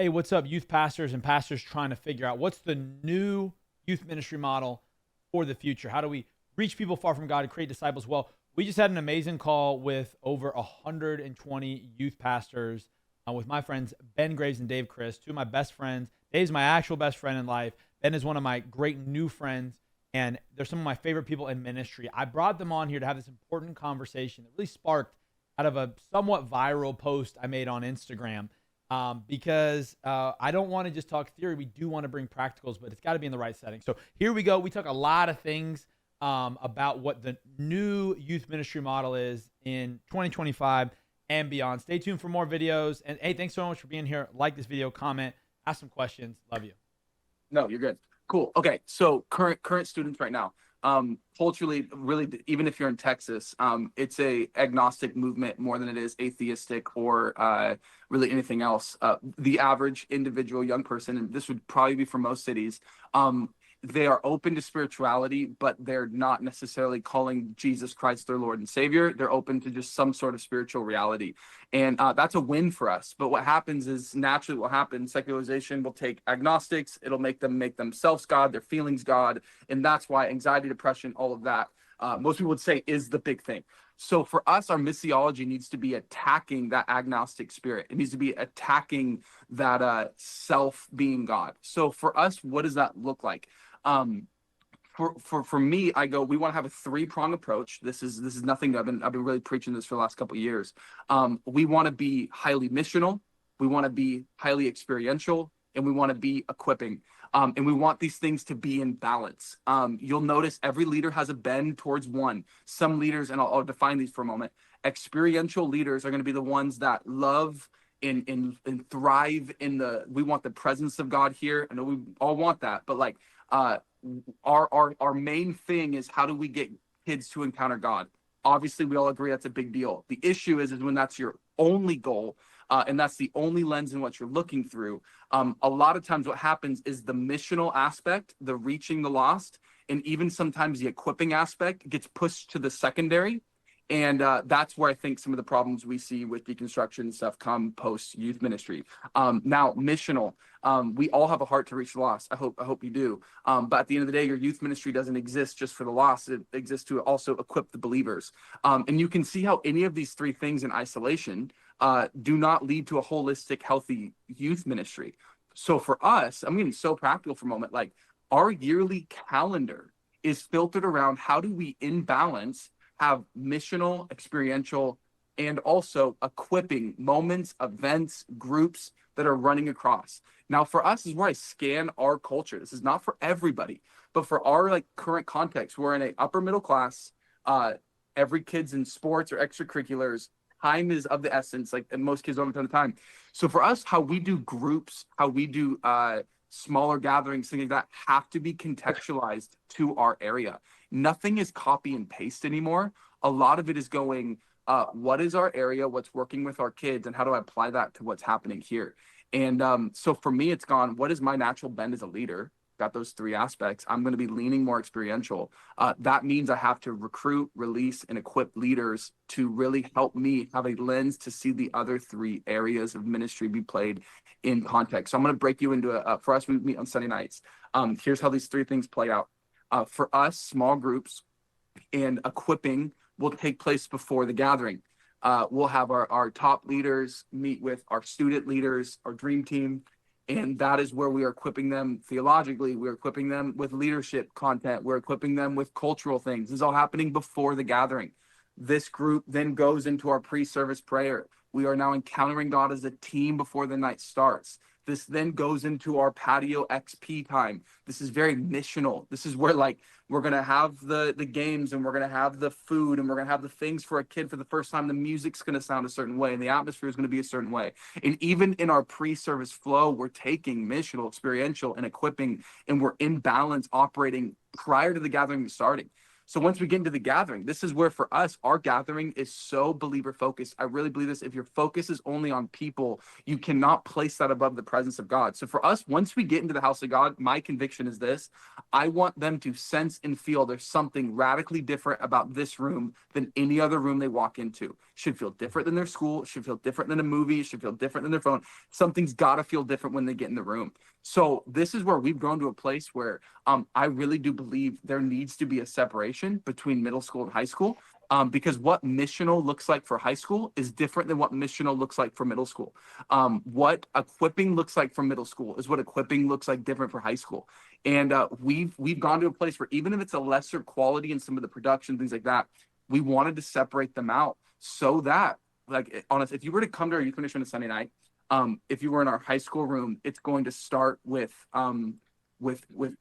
Hey, what's up, youth pastors and pastors trying to figure out what's the new youth ministry model for the future? How do we reach people far from God and create disciples? Well, we just had an amazing call with over 120 youth pastors with my friends Ben Graves and Dave Krist, two of my best friends. Dave's my actual best friend in life. Ben is one of my great new friends, and they're some of my favorite people in ministry. I brought them on here to have this important conversation that really sparked out of a somewhat viral post I made on Instagram because I don't want to just talk theory. We do want to bring practicals, but it's got to be in the right setting. So here we go. We talk a lot of things about what the new youth ministry model is in 2025 and beyond. Stay tuned for more videos. And hey, thanks so much for being here. Like this video, comment, ask some questions. Love you. No, you're good. Cool. Okay. So current students right now, culturally, really, even if you're in Texas, it's a agnostic movement more than it is atheistic or really anything else. The average individual young person, and this would probably be for most cities, they are open to spirituality, but they're not necessarily calling Jesus Christ their Lord and Savior. They're open to just some sort of spiritual reality. And that's a win for us. But what happens is naturally what happens, secularization will take agnostics. It'll make themselves God, their feelings God. And that's why anxiety, depression, all of that, most people would say is the big thing. So for us, our missiology needs to be attacking that agnostic spirit. It needs to be attacking that self being God. So for us, what does that look like? For me, I go, we want to have a three-prong approach. This is nothing. I've been really preaching this for the last couple of years. We want to be highly missional, we want to be highly experiential, and we want to be equipping. And we want these things to be in balance. You'll notice every leader has a bend towards one. Some leaders, and I'll define these for a moment. Experiential leaders are going to be the ones that love and thrive in we want the presence of God here. I know we all want that, but like our main thing is how do we get kids to encounter God? Obviously, we all agree that's a big deal. The issue is when that's your only goal, and that's the only lens in what you're looking through. A lot of times what happens is the missional aspect, the reaching the lost, and even sometimes the equipping aspect gets pushed to the secondary. And that's where I think some of the problems we see with deconstruction and stuff come post youth ministry. Now, missional, we all have a heart to reach the lost. I hope you do. But at the end of the day, your youth ministry doesn't exist just for the lost. It exists to also equip the believers. And you can see how any of these three things in isolation do not lead to a holistic, healthy youth ministry. So for us, I'm getting so practical for a moment. Like our yearly calendar is filtered around how do we in balance have missional, experiential, and also equipping moments, events, groups that are running across. Now, for us is where I scan our culture. This is not for everybody, but for our like current context, we're in a upper middle class. Every kid's in sports or extracurriculars. Time is of the essence. Like and most kids don't have a ton of time. So for us, how we do groups, how we do smaller gatherings, things like that, have to be contextualized to our area. Nothing is copy and paste anymore. A lot of it is going, what is our area, what's working with our kids, and how do I apply that to what's happening here? And so for me, it's gone, what is my natural bend as a leader? Got those three aspects. I'm going to be leaning more experiential. That means I have to recruit, release, and equip leaders to really help me have a lens to see the other three areas of ministry be played in context. So I'm going to break you into for us, we meet on Sunday nights. Here's how these three things play out. For us, small groups and equipping will take place before the gathering. We'll have our top leaders meet with our student leaders, our dream team, and that is where we are equipping them theologically. We're equipping them with leadership content. We're equipping them with cultural things. This is all happening before the gathering. This group then goes into our pre-service prayer. We are now encountering God as a team before the night starts. This then goes into our patio XP time. This is very missional. This is where like we're going to have the games and we're going to have the food and we're going to have the things for a kid for the first time. The music's going to sound a certain way and the atmosphere is going to be a certain way. And even in our pre-service flow, we're taking missional, experiential, and equipping, and we're in balance operating prior to the gathering starting. So once we get into the gathering, this is where for us, our gathering is so believer focused. I really believe this. If your focus is only on people, you cannot place that above the presence of God. So for us, once we get into the house of God, my conviction is this: I want them to sense and feel there's something radically different about this room than any other room they walk into. Should feel different than their school, should feel different than a movie, should feel different than their phone. Something's got to feel different when they get in the room. So this is where we've grown to a place where I really do believe there needs to be a separation between middle school and high school, because what missional looks like for high school is different than what missional looks like for middle school. What equipping looks like for middle school is what equipping looks like different for high school. And we've gone to a place where even if it's a lesser quality in some of the production, things like that, we wanted to separate them out so that, like, honestly, if you were to come to our youth ministry on a Sunday night, if you were in our high school room, it's going to start with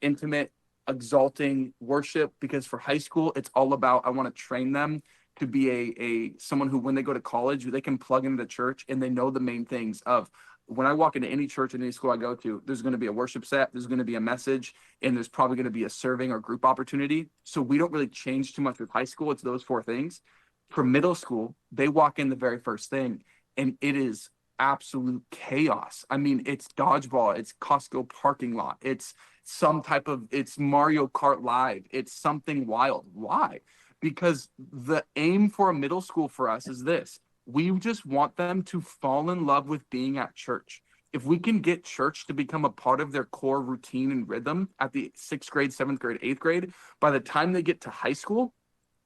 intimate, exalting worship, because for high school, it's all about, I want to train them to be a someone who, when they go to college, they can plug into the church and they know the main things of, when I walk into any church and any school I go to, there's going to be a worship set, there's going to be a message, and there's probably going to be a serving or group opportunity. So we don't really change too much with high school. It's those four things. For middle school, they walk in the very first thing, and it is absolute chaos. I mean, it's dodgeball, it's Costco parking lot, it's it's Mario Kart Live, it's something wild. Why? Because the aim for a middle school for us is this: we just want them to fall in love with being at church. If we can get church to become a part of their core routine and rhythm at the 6th grade, 7th grade, 8th grade, by the time they get to high school,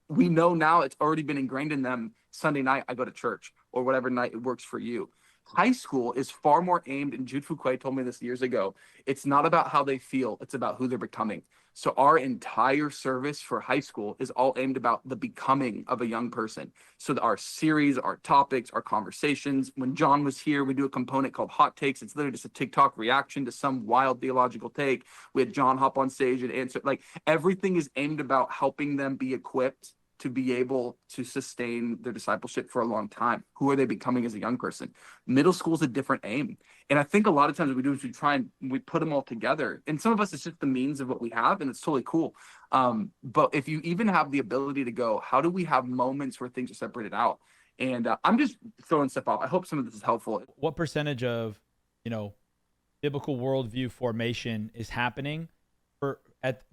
we know now it's already been ingrained in them. Sunday night, I go to church, or whatever night it works for you. High school is far more aimed, and Jude Fouquet told me this years ago, it's not about how they feel, it's about who they're becoming. So our entire service for high school is all aimed about the becoming of a young person. So our series, our topics, our conversations. When John was here, we do a component called Hot Takes. It's literally just a TikTok reaction to some wild theological take. We had John hop on stage and answer. Like, everything is aimed about helping them be equipped to be able to sustain their discipleship for a long time. Who are they becoming as a young person? Middle school is a different aim. And I think a lot of times what we do is we put them all together. And some of us, it's just the means of what we have, and it's totally cool. But if you even have the ability to go, how do we have moments where things are separated out? And I'm just throwing stuff off. I hope some of this is helpful. What percentage of, biblical worldview formation is happening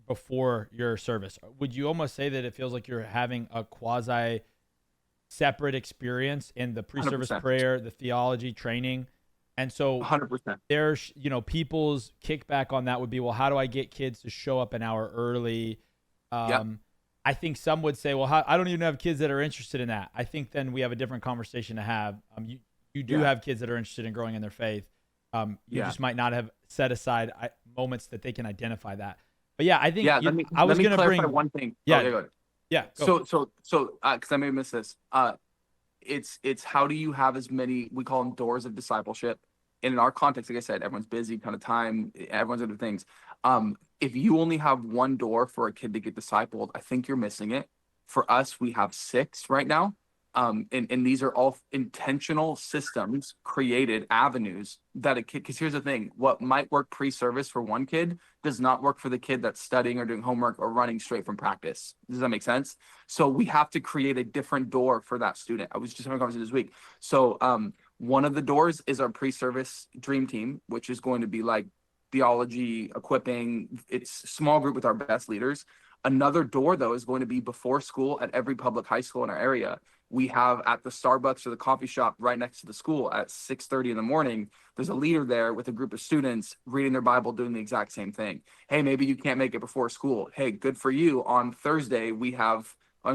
before your service? Would you almost say that it feels like you're having a quasi separate experience in the pre-service 100%. prayer, the theology training? And so 100%. there's, people's kickback on that would be, well, how do I get kids to show up an hour early? Yep. I think some would say, well, I don't even have kids that are interested in that. I think then we have a different conversation to have. You do have kids that are interested in growing in their faith. You just might not have set aside moments that they can identify that. But yeah, I think I was going to bring one thing. Yeah. Okay, go ahead. Yeah. So, because I may have missed this. It's how do you have as many, we call them doors of discipleship. And in our context, like I said, everyone's busy, kind of time, everyone's other things. If you only have one door for a kid to get discipled, I think you're missing it. For us, we have 6 right now. And these are all intentional systems, created avenues that a kid, because here's the thing, what might work pre-service for one kid does not work for the kid that's studying or doing homework or running straight from practice. Does that make sense? So we have to create a different door for that student. I was just having a conversation this week. So one of the doors is our pre-service dream team, which is going to be like theology, equipping. It's a small group with our best leaders. Another door, though, is going to be before school at every public high school in our area. We have at the Starbucks or the coffee shop right next to the school at 6:30 in the morning, there's a leader there with a group of students reading their Bible, doing the exact same thing. Hey, maybe you can't make it before school. Hey, good for you. On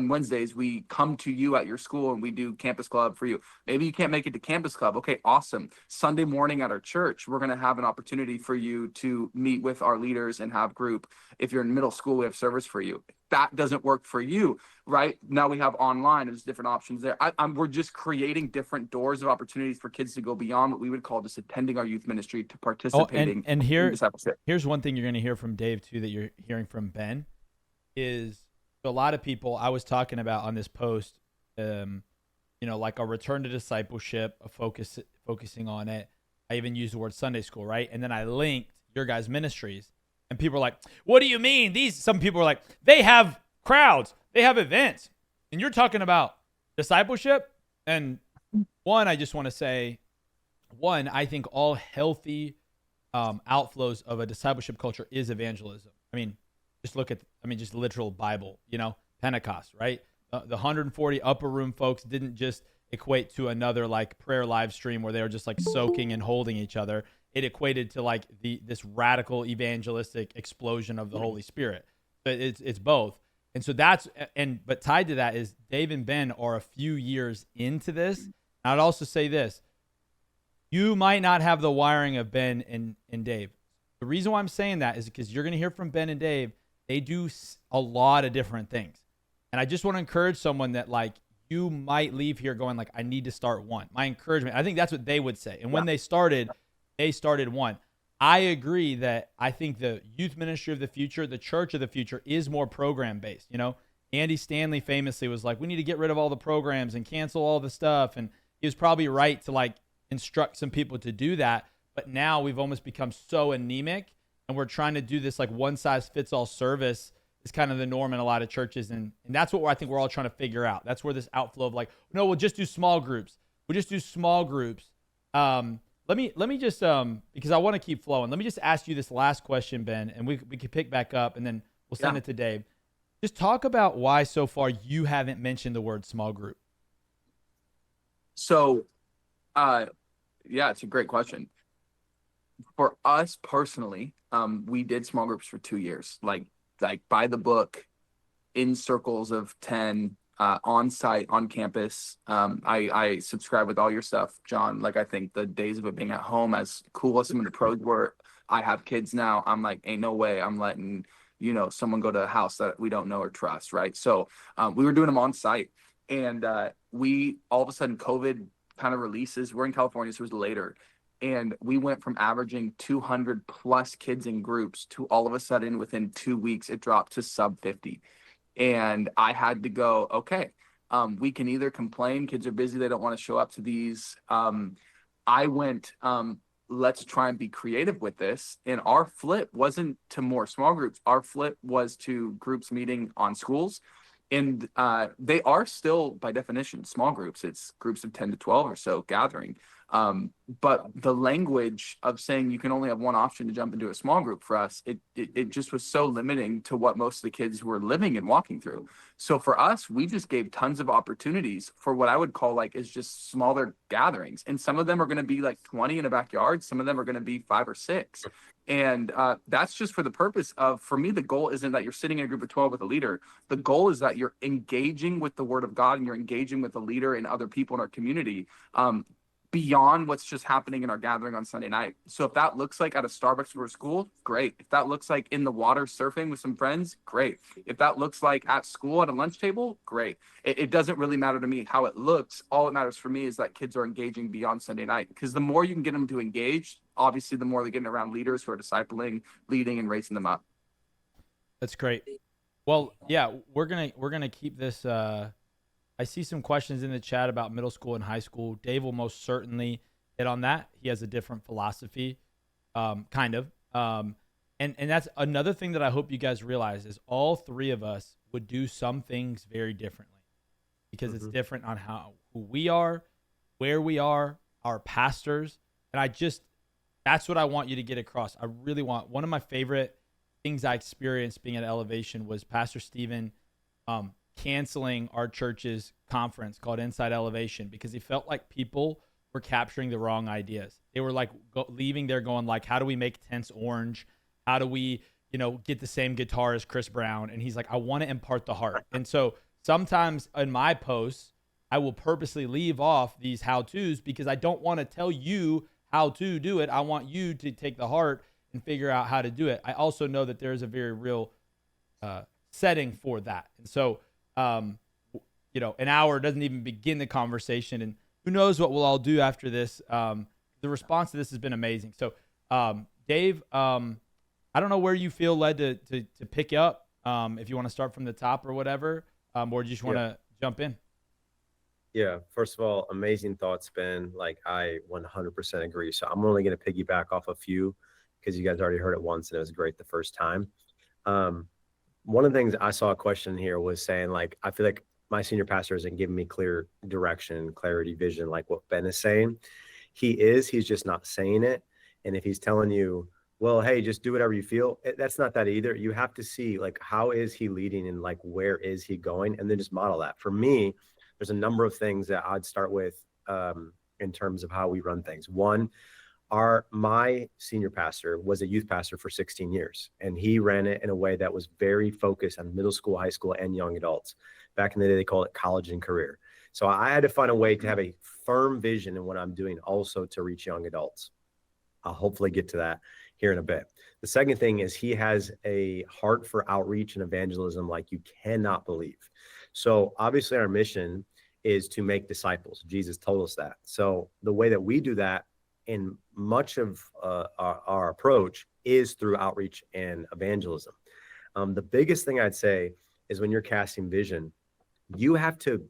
Wednesdays, we come to you at your school and we do campus club for you. Maybe you can't make it to campus club. Okay, awesome. Sunday morning at our church, we're going to have an opportunity for you to meet with our leaders and have group. If you're in middle school, we have service for you. If that doesn't work for you, right? Now we have online. There's different options there. We're just creating different doors of opportunities for kids to go beyond what we would call just attending our youth ministry to participating in discipleship. Here's one thing you're going to hear from Dave too that you're hearing from Ben is a lot of people I was talking about on this post, like a return to discipleship, focusing on it. I even used the word Sunday school, right? And then I linked your guys' ministries, and people are like, "What do you mean?" Some people are like, "They have crowds. They have events. And you're talking about discipleship. And one, I just want to say, I think all healthy outflows of a discipleship culture is evangelism. I mean, just literal Bible, Pentecost, right? The 140 upper room folks didn't just equate to another like prayer live stream where they were just like soaking and holding each other. It equated to like this radical evangelistic explosion of the Holy Spirit. But it's both. And so but tied to that is Dave and Ben are a few years into this. I'd also say this. You might not have the wiring of Ben and Dave. The reason why I'm saying that is because you're going to hear from Ben and Dave. They do a lot of different things. And I just want to encourage someone that like you might leave here going like, I need to start one. My encouragement, I think that's what they would say. And when they started one. I agree that I think the youth ministry of the future, the church of the future is more program based. Andy Stanley famously was like, we need to get rid of all the programs and cancel all the stuff. And he was probably right to like instruct some people to do that. But now we've almost become so anemic and we're trying to do this like one size fits all service is kind of the norm in a lot of churches. And that's what I think we're all trying to figure out. That's where this outflow of like, no, we'll just do small groups. Let me just, because I want to keep flowing. Let me just ask you this last question, Ben, and we can pick back up and then we'll send it to Dave. Just talk about why so far you haven't mentioned the word small group. So, it's a great question. For us personally, we did small groups for 2 years, like by the book, in circles of 10, on site, on campus. I subscribe with all your stuff, John. Like, I think the days of it being at home, as cool as some of the pros were, I have kids now. I'm like, ain't no way I'm letting, someone go to a house that we don't know or trust. Right. So, we were doing them on site, and we all of a sudden COVID kind of releases. We're in California, so it was later. And we went from averaging 200 plus kids in groups to all of a sudden within 2 weeks, it dropped to sub 50. And I had to go, okay, we can either complain, kids are busy, they don't want to show up to these. I went, let's try and be creative with this. And our flip wasn't to more small groups. Our flip was to groups meeting on schools. And they are still, by definition, small groups. It's groups of 10 to 12 or so gathering. But the language of saying you can only have one option to jump into a small group for us, it just was so limiting to what most of the kids were living and walking through. So for us, we just gave tons of opportunities for what I would call like is just smaller gatherings. And some of them are going to be like 20 in a backyard. Some of them are going to be 5 or 6. And that's just for the purpose of, for me, the goal isn't that you're sitting in a group of 12 with a leader. The goal is that you're engaging with the word of God and you're engaging with the leader and other people in our community beyond what's just happening in our gathering on Sunday night. So if that looks like at a Starbucks or a school, great. If that looks like in the water surfing with some friends, great. If that looks like at school at a lunch table, great. It doesn't really matter to me how it looks. All that matters for me is that kids are engaging beyond Sunday night, because the more you can get them to engage, obviously the more they're getting around leaders who are discipling, leading, and raising them up. That's great. Well, yeah, we're gonna keep this. I see some questions in the chat about middle school and high school. Dave will most certainly hit on that. He has a different philosophy, kind of. And that's another thing that I hope you guys realize is all three of us would do some things very differently, because it's different on who we are, where we are, our pastors. And that's what I want you to get across. I really want, one of my favorite things I experienced being at Elevation was Pastor Stephen canceling our church's conference called Inside Elevation, because he felt like people were capturing the wrong ideas. They were like leaving there going like, how do we make tents orange? How do we, get the same guitar as Chris Brown? And he's like, I want to impart the heart. And so sometimes in my posts, I will purposely leave off these how-tos because I don't want to tell you how to do it. I want you to take the heart and figure out how to do it. I also know that there's a very real setting for that. And so, an hour doesn't even begin the conversation, and who knows what we'll all do after this. The response to this has been amazing. So, Dave, I don't know where you feel led to pick up, if you want to start from the top or whatever, or do you just want to jump in? Yeah. First of all, amazing thoughts, Ben. Like, I 100% agree. So I'm only going to piggyback off a few because you guys already heard it once and it was great the first time. one of the things I saw a question here was saying, like, I feel like my senior pastor isn't giving me clear direction, clarity, vision, like what Ben is saying. He's just not saying it. And if he's telling you, well, hey, just do whatever you feel, that's not that either. You have to see, like, how is he leading and like, where is he going? And then just model that. For me, there's a number of things that I'd start with in terms of how we run things. One, my senior pastor was a youth pastor for 16 years, and he ran it in a way that was very focused on middle school, high school, and young adults. Back in the day, they called it college and career. So I had to find a way to have a firm vision in what I'm doing also to reach young adults. I'll hopefully get to that here in a bit. The second thing is he has a heart for outreach and evangelism like you cannot believe. So obviously our mission is to make disciples. Jesus told us that. So the way that we do that in much of our approach is through outreach and evangelism. The biggest thing I'd say is when you're casting vision, you have to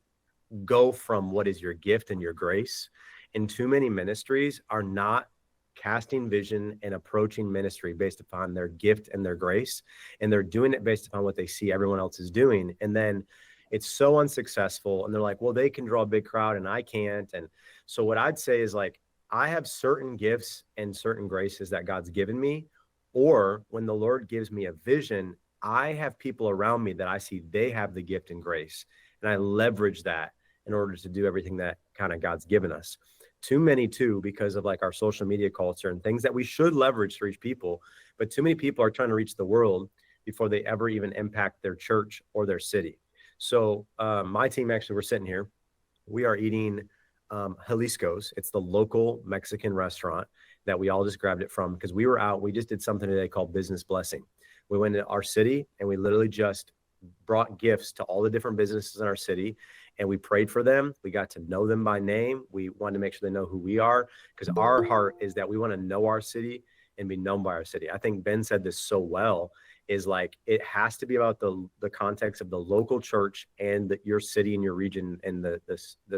go from what is your gift and your grace. And too many ministries are not casting vision and approaching ministry based upon their gift and their grace. And they're doing it based upon what they see everyone else is doing. And then it's so unsuccessful. And they're like, well, they can draw a big crowd and I can't. And so what I'd say is, like, I have certain gifts and certain graces that God's given me, or when the Lord gives me a vision, I have people around me that I see they have the gift and grace, and I leverage that in order to do everything that kind of God's given us. Too many too, because of like our social media culture and things that we should leverage to reach people, but too many people are trying to reach the world before they ever even impact their church or their city. So my team, actually, we're sitting here, we are eating Jalisco's. It's the local Mexican restaurant that we all just grabbed it from because we were out. We just did something today called Business Blessing. We went to our city and we literally just brought gifts to all the different businesses in our city, and we prayed for them. We got to know them by name. We wanted to make sure they know who we are, because our heart is that we want to know our city and be known by our city. I think Ben said this so well, is like, it has to be about the context of the local church and your city and your region and the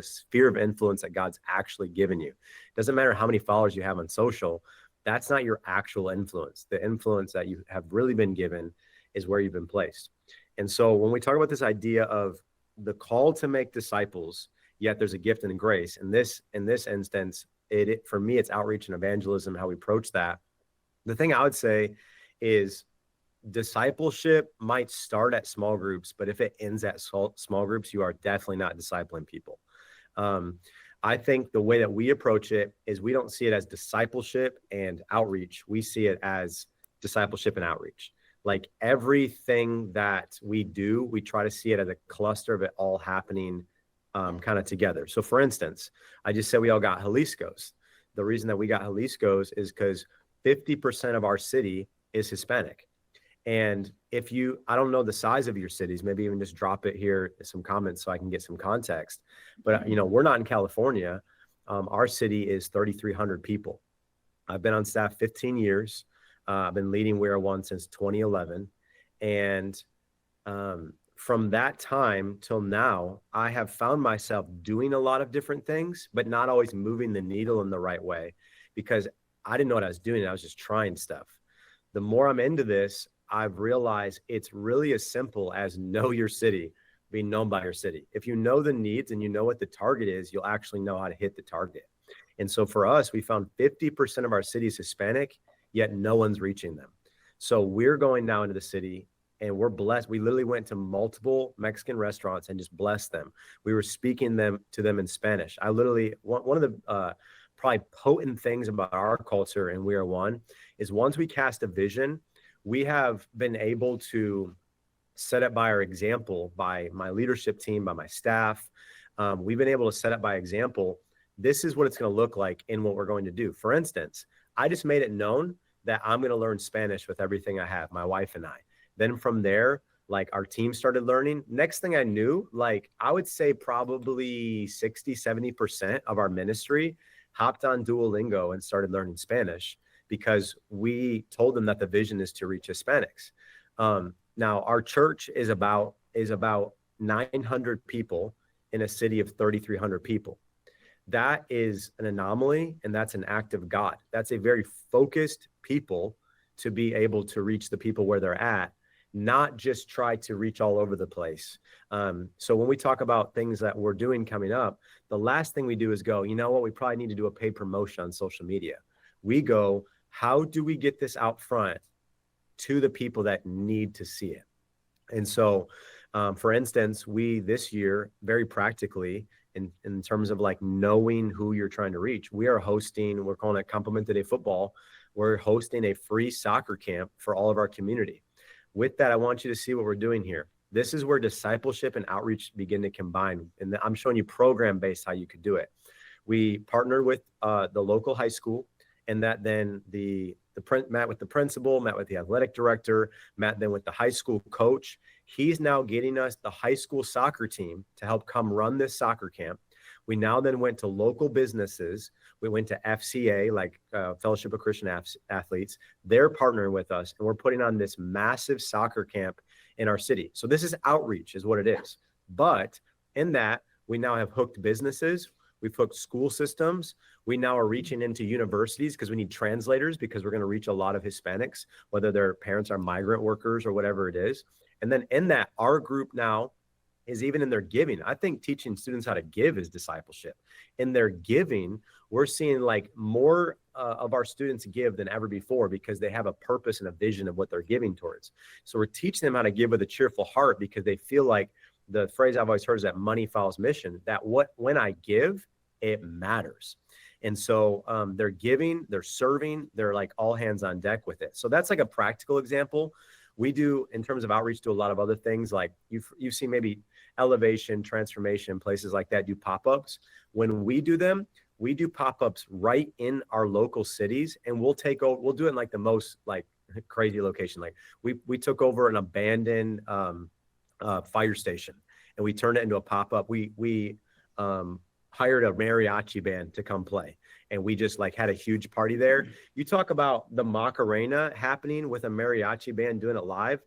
sphere of influence that God's actually given you. It doesn't matter how many followers you have on social. That's not your actual influence. The influence that you have really been given is where you've been placed. And so when we talk about this idea of the call to make disciples, yet there's a gift and a grace, in this instance, for me, it's outreach and evangelism, how we approach that. The thing I would say is, discipleship might start at small groups, but if it ends at small groups, you are definitely not discipling people. I think the way that we approach it is we don't see it as discipleship and outreach. We see it as discipleship and outreach. Like, everything that we do, we try to see it as a cluster of it all happening kind of together. So for instance, I just said we all got Jalisco's. The reason that we got Jalisco's is because 50% of our city is Hispanic. And I don't know the size of your cities, maybe even just drop it here in some comments so I can get some context. But, we're not in California. Our city is 3,300 people. I've been on staff 15 years. I've been leading We Are One since 2011. And from that time till now, I have found myself doing a lot of different things, but not always moving the needle in the right way, because I didn't know what I was doing. I was just trying stuff. The more I'm into this, I've realized it's really as simple as know your city, being known by your city. If you know the needs and you know what the target is, you'll actually know how to hit the target. And so for us, we found 50% of our city is Hispanic, yet no one's reaching them. So we're going now into the city and we're blessed. We literally went to multiple Mexican restaurants and just blessed them. We were speaking to them in Spanish. I literally, one of the probably potent things about our culture and We Are One is, once we cast a vision, we have been able to set it by our example, by my leadership team, by my staff. We've been able to set it by example. This is what it's going to look like in what we're going to do. For instance, I just made it known that I'm going to learn Spanish with everything I have, my wife and I. Then from there, like, our team started learning. Next thing I knew, like, I would say probably 60-70% of our ministry hopped on Duolingo and started learning Spanish, because we told them that the vision is to reach Hispanics. Now our church is about 900 people in a city of 3,300 people. That is an anomaly, and that's an act of God. That's a very focused people to be able to reach the people where they're at. not just try to reach all over the place. So when we talk about things that we're doing coming up, the last thing we do is go, you know what, we probably need to do a paid promotion on social media. We go, how do we get this out front to the people that need to see it? And so, for instance, we this year, very practically, in terms of like knowing who you're trying to reach, we're calling it Complement Today Football. We're hosting a free soccer camp for all of our community. With that, I want you to see what we're doing here. This is where discipleship and outreach begin to combine. And I'm showing you program-based how you could do it. We partnered with the local high school, and that then met with the principal, met with the athletic director, met then with the high school coach. He's now getting us the high school soccer team to help come run this soccer camp. We now then went to local businesses. We went to FCA, like Fellowship of Christian Athletes. They're partnering with us, and we're putting on this massive soccer camp in our city. So this is outreach is what it is. But in that, we now have hooked businesses. We've hooked school systems. We now are reaching into universities because we need translators, because we're going to reach a lot of Hispanics, whether their parents are migrant workers or whatever it is. And then in that, our group now is even in their giving. I think teaching students how to give is discipleship. In their giving, we're seeing like more of our students give than ever before, because they have a purpose and a vision of what they're giving towards. So we're teaching them how to give with a cheerful heart, because they feel like, the phrase I've always heard is that money follows mission, that when I give, it matters. And so they're giving, they're serving, they're like all hands on deck with it. So that's like a practical example. We do, in terms of outreach, do a lot of other things. Like you've seen maybe Elevation, Transformation, places like that do pop-ups. When we do them, we do pop-ups right in our local cities, and we'll do it in like the most like crazy location. Like we took over an abandoned fire station, and we turned it into a pop-up. We hired a mariachi band to come play, and we just like had a huge party there. You talk about the Macarena happening with a mariachi band doing it live,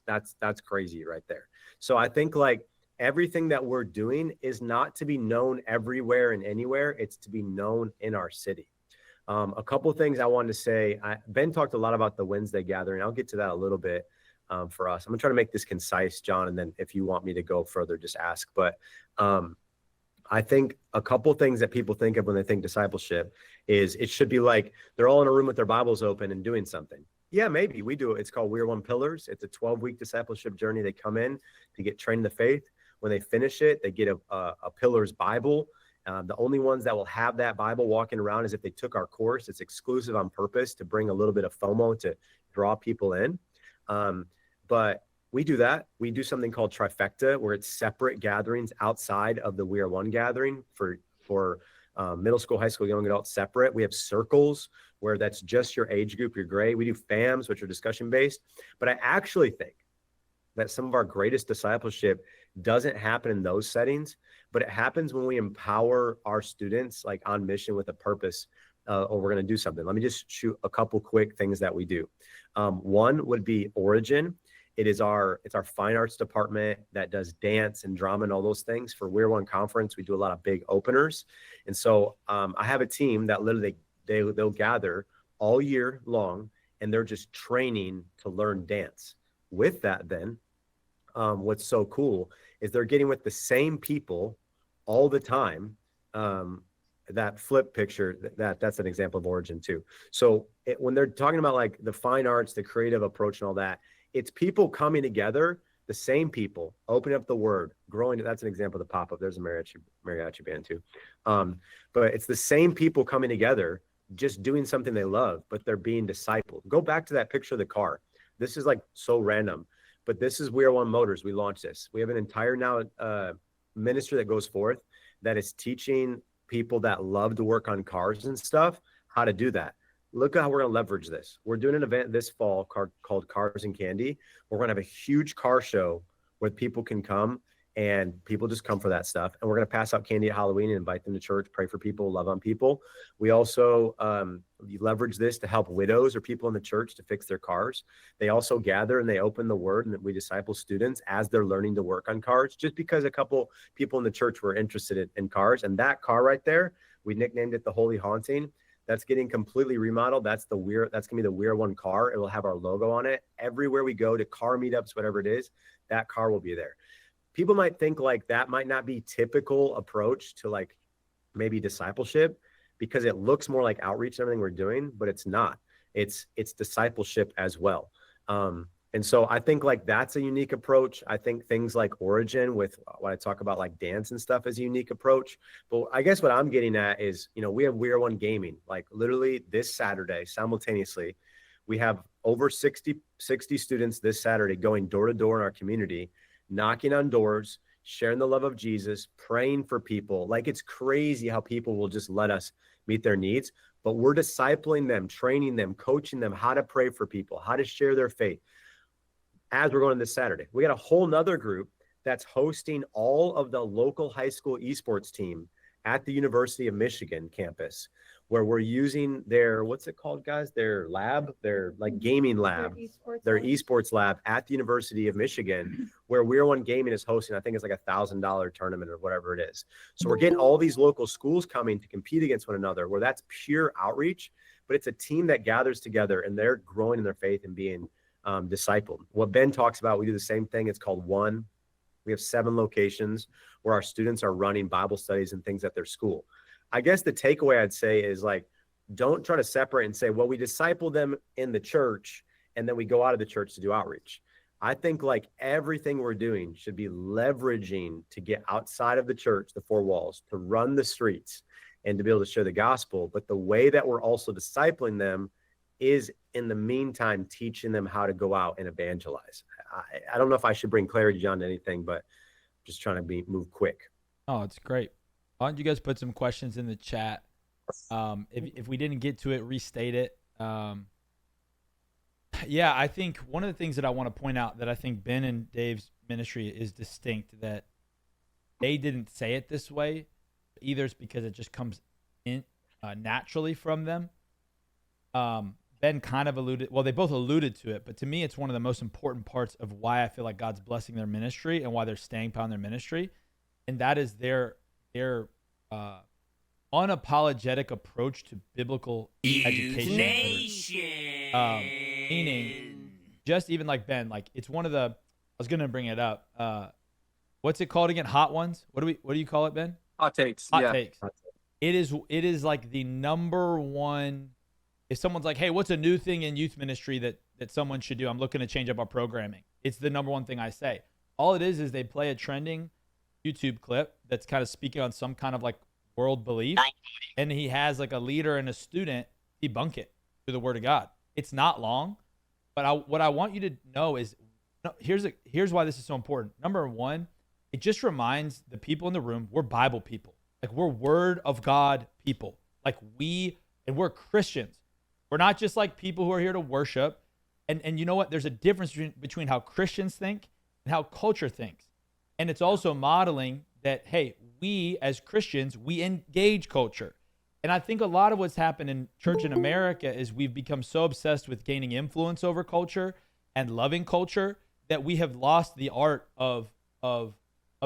that's crazy right there. So I think like everything that we're doing is not to be known everywhere and anywhere. It's to be known in our city. A couple of things I wanted to say. Ben talked a lot about the Wednesday gathering. I'll get to that a little bit. For us, I'm gonna try to make this concise, John, and then if you want me to go further, just ask. But I think a couple things that people think of when they think discipleship is it should be like they're all in a room with their Bibles open and doing something. Yeah, maybe we do it. It's called We're One Pillars. It's a 12-week discipleship journey. They come in to get trained in the faith. When they finish it, they get a Pillars Bible. The only ones that will have that Bible walking around is if they took our course. It's exclusive on purpose to bring a little bit of FOMO to draw people in. But we do that. We do something called Trifecta, where it's separate gatherings outside of the We Are One gathering for middle school, high school, young adults separate. We have circles where that's just your age group, your grade. We do FAMs, which are discussion based. But I actually think that some of our greatest discipleship doesn't happen in those settings, but it happens when we empower our students like on mission with a purpose, or we're going to do something. Let me just shoot a couple quick things that we do. One would be Origin. It's our fine arts department that does dance and drama and all those things. For We're One Conference, we do a lot of big openers. And so I have a team that literally they'll gather all year long, and they're just training to learn dance. With that then, what's so cool is they're getting with the same people all the time. That flip picture, that's an example of Origin too. So when they're talking about like the fine arts, the creative approach and all that, it's people coming together, the same people, opening up the word, growing. That's an example of the pop-up. There's a mariachi band too. But it's the same people coming together, just doing something they love, but they're being discipled. Go back to that picture of the car. This is like so random, but this is We Are One Motors. We launched this. We have an entire now ministry that goes forth that is teaching people that love to work on cars and stuff how to do that. Look at how we're going to leverage this. We're doing an event this fall called Cars and Candy. We're going to have a huge car show where people can come, and people just come for that stuff. And we're going to pass out candy at Halloween and invite them to church, pray for people, love on people. We also leverage this to help widows or people in the church to fix their cars. They also gather and they open the word, and we disciple students as they're learning to work on cars, just because a couple people in the church were interested in cars. And that car right there, we nicknamed it the Holy Haunting. that's getting completely remodeled. That's gonna be the We're One car. It will have our logo on it. Everywhere we go to car meetups, whatever it is, that car will be there. People might think like that might not be typical approach to like maybe discipleship, because it looks more like outreach and everything we're doing, but it's not. It's discipleship as well. And so I think like that's a unique approach. I think things like Origin, with what I talk about like dance and stuff, is a unique approach. But I guess what I'm getting at is, we have We're One Gaming, like literally this Saturday simultaneously. We have over 60 students this Saturday going door to door in our community, knocking on doors, sharing the love of Jesus, praying for people. Like, it's crazy how people will just let us meet their needs, but we're discipling them, training them, coaching them how to pray for people, how to share their faith. As we're going this Saturday, we got a whole nother group that's hosting all of the local high school esports team at the University of Michigan campus, where we're using their, what's it called, guys? Their lab, their like gaming lab, their esports lab at the University of Michigan, where We're One Gaming is hosting. I think it's like $1,000 tournament or whatever it is. So we're getting all these local schools coming to compete against one another, where that's pure outreach, but it's a team that gathers together and they're growing in their faith and being discipled. What Ben talks about, we do the same thing. It's called One. We have 7 locations where our students are running Bible studies and things at their school. I guess the takeaway I'd say is like, don't try to separate and say, well, we disciple them in the church and then we go out of the church to do outreach. I think like everything we're doing should be leveraging to get outside of the church, the 4 walls, to run the streets and to be able to share the gospel. But the way that we're also discipling them is, in the meantime, teaching them how to go out and evangelize. I don't know if I should bring clarity, John, to anything, but just trying to move quick. Oh, it's great. Why don't you guys put some questions in the chat? If we didn't get to it, restate it. Yeah, I think one of the things that I want to point out that I think Ben and Dave's ministry is distinct, that they didn't say it this way. Either it's because it just comes in naturally from them. Ben kind of they both alluded to it, but to me, it's one of the most important parts of why I feel like God's blessing their ministry and why they're staying power in their ministry. And that is their unapologetic approach to biblical education. Meaning, just even like Ben, like it's one of the, I was going to bring it up. What's it called again? Hot ones? What do you call it, Ben? Hot takes. Hot takes. It is like the number one. If someone's like, hey, what's a new thing in youth ministry that someone should do? I'm looking to change up our programming. It's the number one thing I say. All it is they play a trending YouTube clip that's kind of speaking on some kind of like world belief. And he has like a leader and a student debunk it through the word of God. It's not long, but what I want you to know is, here's why this is so important. Number one, it just reminds the people in the room, we're Bible people. Like, we're word of God people. Like, we're Christians. We're not just like people who are here to worship. And you know what? There's a difference between how Christians think and how culture thinks. And it's also modeling that, hey, we as Christians, we engage culture. And I think a lot of what's happened in church in America is we've become so obsessed with gaining influence over culture and loving culture that we have lost the art of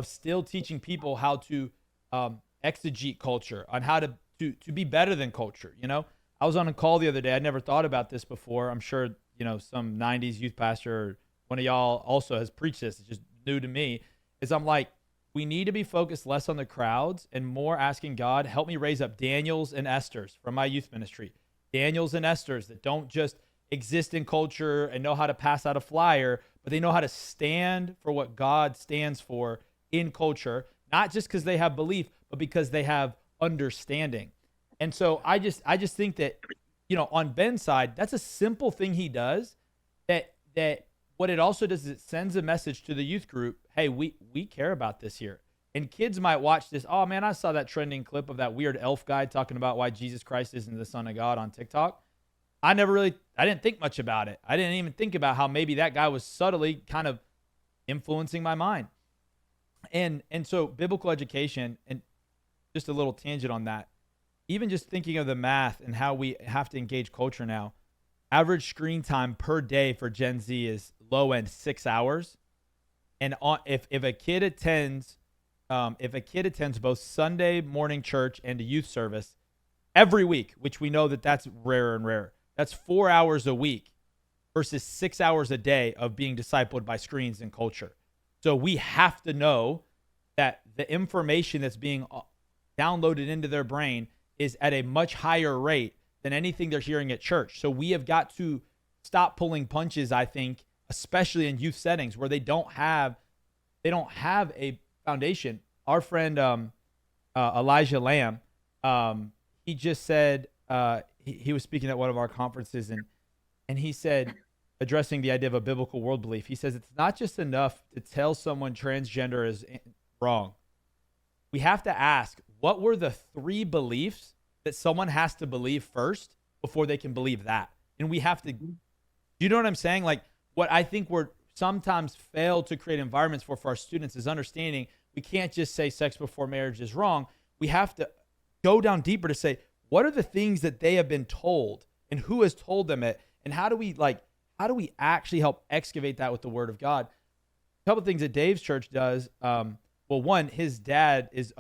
still teaching people how to exegete culture, on how to be better than culture. I was on a call the other day. I'd never thought about this before. I'm sure, some 90s youth pastor or one of y'all also has preached this. It's just new to me. I'm like, we need to be focused less on the crowds and more asking God, help me raise up Daniels and Esthers from my youth ministry. Daniels and Esthers that don't just exist in culture and know how to pass out a flyer, but they know how to stand for what God stands for in culture, not just because they have belief, but because they have understanding. And so I just think that, on Ben's side, that's a simple thing he does that what it also does is it sends a message to the youth group. Hey, we care about this here. And kids might watch this. Oh man, I saw that trending clip of that weird elf guy talking about why Jesus Christ isn't the Son of God on TikTok. I didn't think much about it. I didn't even think about how maybe that guy was subtly kind of influencing my mind. And so biblical education, and just a little tangent on that, even just thinking of the math and how we have to engage culture now, average screen time per day for Gen Z is low end 6 hours. And if a kid attends both Sunday morning church and a youth service, every week, which we know that that's rarer and rarer. That's 4 hours a week versus 6 hours a day of being discipled by screens and culture. So we have to know that the information that's being downloaded into their brain is at a much higher rate than anything they're hearing at church. So we have got to stop pulling punches, I think, especially in youth settings where they don't have a foundation. Our friend Elijah Lamb, he just said he was speaking at one of our conferences, and he said, addressing the idea of a biblical world belief, he says it's not just enough to tell someone transgender is wrong. We have to ask, what were the 3 beliefs that someone has to believe first before they can believe that? And we have to, you know what I'm saying? Like, what I think we're sometimes fail to create environments for our students is understanding we can't just say sex before marriage is wrong. We have to go down deeper to say, what are the things that they have been told and who has told them it? And how do we actually help excavate that with the word of God? A couple of things that Dave's church does. Well, one, his dad is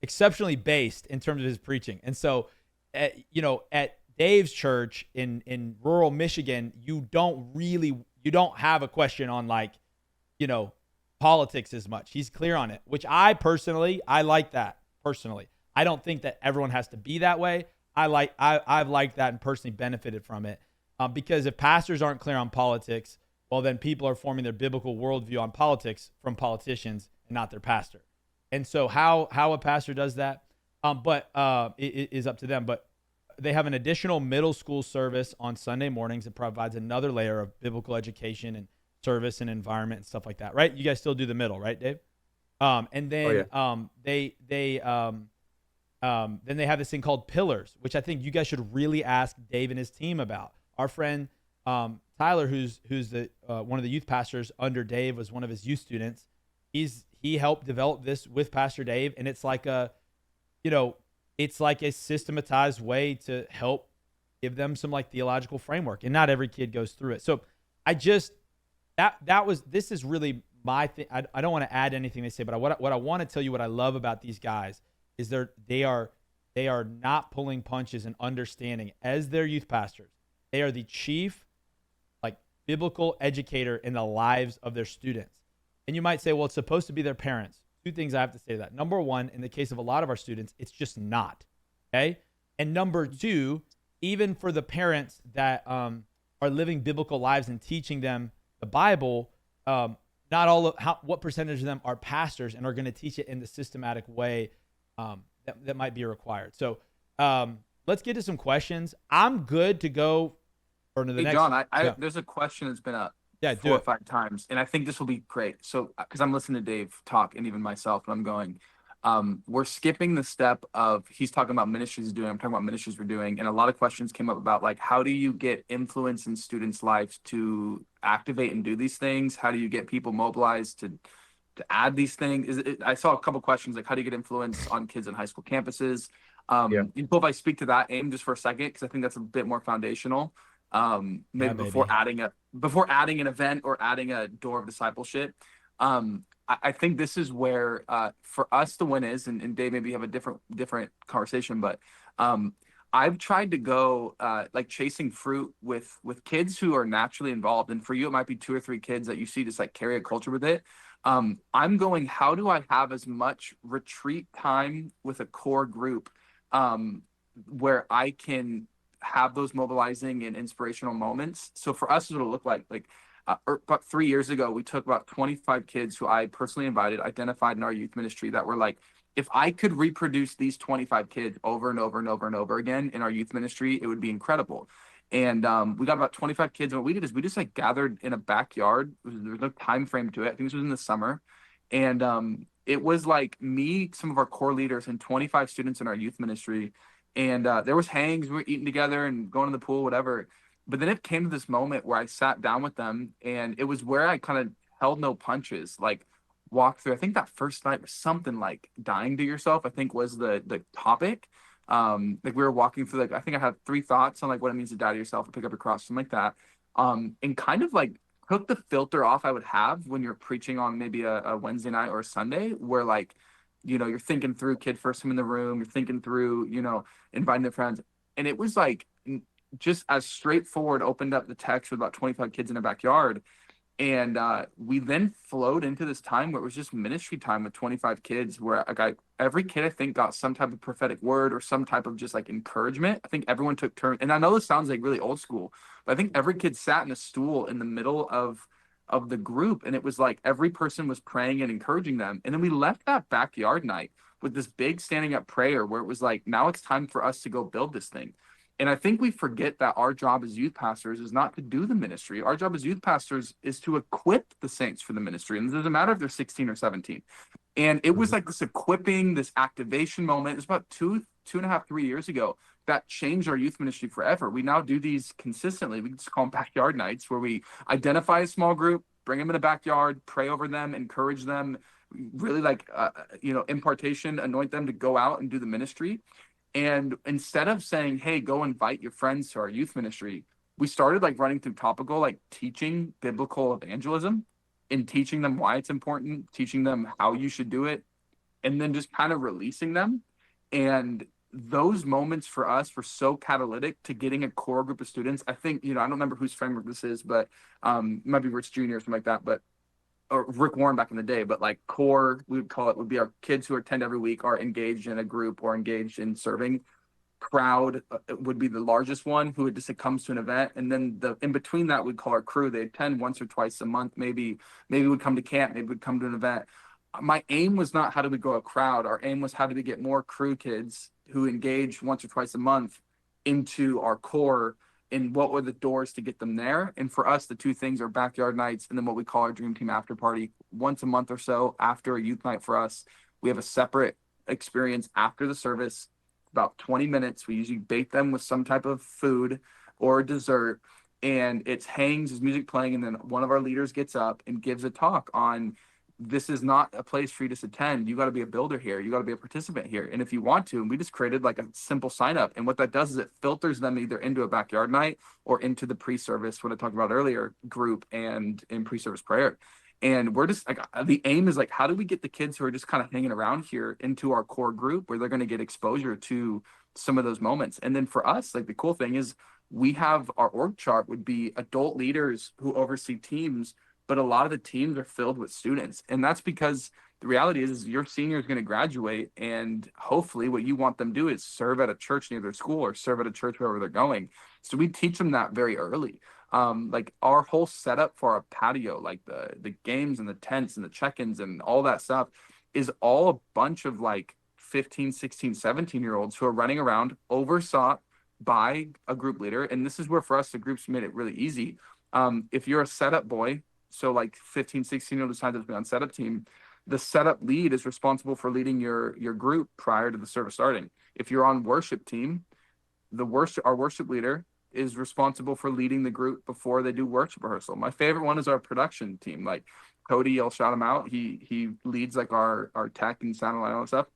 exceptionally based in terms of his preaching. And so, at Dave's church in rural Michigan, you don't have a question on politics as much. He's clear on it, which I like that personally. I don't think that everyone has to be that way. I've liked that and personally benefited from it. Because if pastors aren't clear on politics, well, then people are forming their biblical worldview on politics from politicians and not their pastor. And so how a pastor does that, it is up to them. But they have an additional middle school service on Sunday mornings that provides another layer of biblical education and service and environment and stuff like that, right? You guys still do the middle, right, Dave? And then then they have this thing called Pillars, which I think you guys should really ask Dave and his team about. Our friend Tyler, who's the one of the youth pastors under Dave, was one of his youth students. He helped develop this with Pastor Dave, and it's like a systematized way to help give them some theological framework, and not every kid goes through it. So this is really my thing. I don't want to add anything they say, but what I want to tell you, what I love about these guys is they are not pulling punches and understanding as their youth pastors. They are the chief biblical educator in the lives of their students. And you might say, well, it's supposed to be their parents. 2 things I have to say to that. Number 1, in the case of a lot of our students, it's just not. Okay. And number 2, even for the parents that are living biblical lives and teaching them the Bible, not all of what percentage of them are pastors and are going to teach it in the systematic way that might be required. So let's get to some questions. I'm good to go. John, there's a question that's been up 4 or 5 times, and I think this will be great. So, because I'm listening to Dave talk, and even myself, and I'm going, we're skipping the step of he's talking about ministries doing. I'm talking about ministries we're doing, and a lot of questions came up about how do you get influence in students' lives to activate and do these things? How do you get people mobilized to add these things? I saw a couple questions how do you get influence on kids in high school campuses? If I speak to that aim just for a second, because I think that's a bit more foundational. Before adding an event or adding a door of discipleship. I think this is where for us the win is, and Dave, maybe you have a different conversation, but I've tried to go chasing fruit with kids who are naturally involved, and for you it might be 2 or 3 kids that you see just carry a culture with it. I'm going, how do I have as much retreat time with a core group where I can have those mobilizing and inspirational moments? So for us, it'll look like about 3 years ago, we took about 25 kids who I personally invited, identified in our youth ministry, that were if I could reproduce these 25 kids over and over and over and over again in our youth ministry, it would be incredible. And we got about 25 kids, and what we did is we just gathered in a backyard. There was no time frame to it. I think this was in the summer, and it was me, some of our core leaders, and 25 students in our youth ministry. And there was hangs, we were eating together and going to the pool, whatever. But then it came to this moment where I sat down with them, and it was where I kind of held no punches, walked through. I think that first night was something dying to yourself, I think was the topic. We were walking through, I think I had 3 thoughts on what it means to die to yourself or pick up your cross, something like that. And kind of took the filter off I would have when you're preaching on maybe a Wednesday night or a Sunday, where you're thinking through kid first time in the room, you're thinking through, inviting their friends. And it was like just as straightforward, opened up the text with about 25 kids in a backyard. And we then flowed into this time where it was just ministry time with 25 kids, where every kid, I think, got some type of prophetic word or some type of just like encouragement. I think everyone took turns. And I know this sounds like really old school, but I think every kid sat in a stool in the middle of the group. And it was like every person was praying and encouraging them. And then we left that backyard night with this big standing up prayer where it was like, now it's time for us to go build this thing. And I think we forget that our job as youth pastors is not to do the ministry. Our job as youth pastors is to equip the saints for the ministry. And it doesn't matter if they're 16 or 17. And it was like this equipping, this activation moment. It was about two and a half, 3 years ago that changed our youth ministry forever. We now do these consistently. We just call them backyard nights, where we identify a small group, bring them in a backyard, pray over them, encourage them, really like, impartation, anoint them to go out and do the ministry. And instead of saying, hey, go invite your friends to our youth ministry, we started like running through topical, like teaching biblical evangelism and teaching them why it's important, teaching them how you should do it, and then just kind of releasing them. And those moments for us were so catalytic to getting a core group of students. I think, I don't remember whose framework this is, but it might be Rich Jr. or something like that, or Rick Warren back in the day, but like core, we would call it, would be our kids who attend every week, are engaged in a group or engaged in serving. Crowd would be the largest one, who just comes to an event. And then in between that, we'd call our crew. They attend once or twice a month, maybe would come to camp, maybe would come to an event. My aim was not how do we grow a crowd. Our aim was how do we get more crew kids who engage once or twice a month into our core, and what were the doors to get them there. And for us, the two things are backyard nights and then what we call our dream team after party. Once a month or so after a youth night for us, we have a separate experience after the service, about 20 minutes. We usually bait them with some type of food or dessert, and it's hangs, is music playing, and then one of our leaders gets up and gives a talk on, this is not a place for you to attend. You got to be a builder here. You got to be a participant here. And if you want to, and we just created like a simple sign up. And what that does is it filters them either into a backyard night or into the pre-service, what I talked about earlier, group and in pre-service prayer. And we're just like, the aim is like, how do we get the kids who are just kind of hanging around here into our core group where they're going to get exposure to some of those moments. And then for us, like the cool thing is we have our org chart would be adult leaders who oversee teams, but a lot of the teams are filled with students. And that's because the reality is your senior is going to graduate, and hopefully what you want them to do is serve at a church near their school or serve at a church wherever they're going. So we teach them that very early. Like our whole setup for our patio, like the games and the tents and the check-ins and all that stuff, is all a bunch of like 15, 16, 17-year-olds who are running around oversought by a group leader. And this is where for us, the groups made it really easy. If you're a setup boy, so like 15, 16-year-old decided to be on setup team, the setup lead is responsible for leading your group prior to the service starting. If you're on worship team, our worship leader is responsible for leading the group before they do worship rehearsal. My favorite one is our production team. Like Cody, I'll shout him out. He leads like our tech and sound and all that stuff.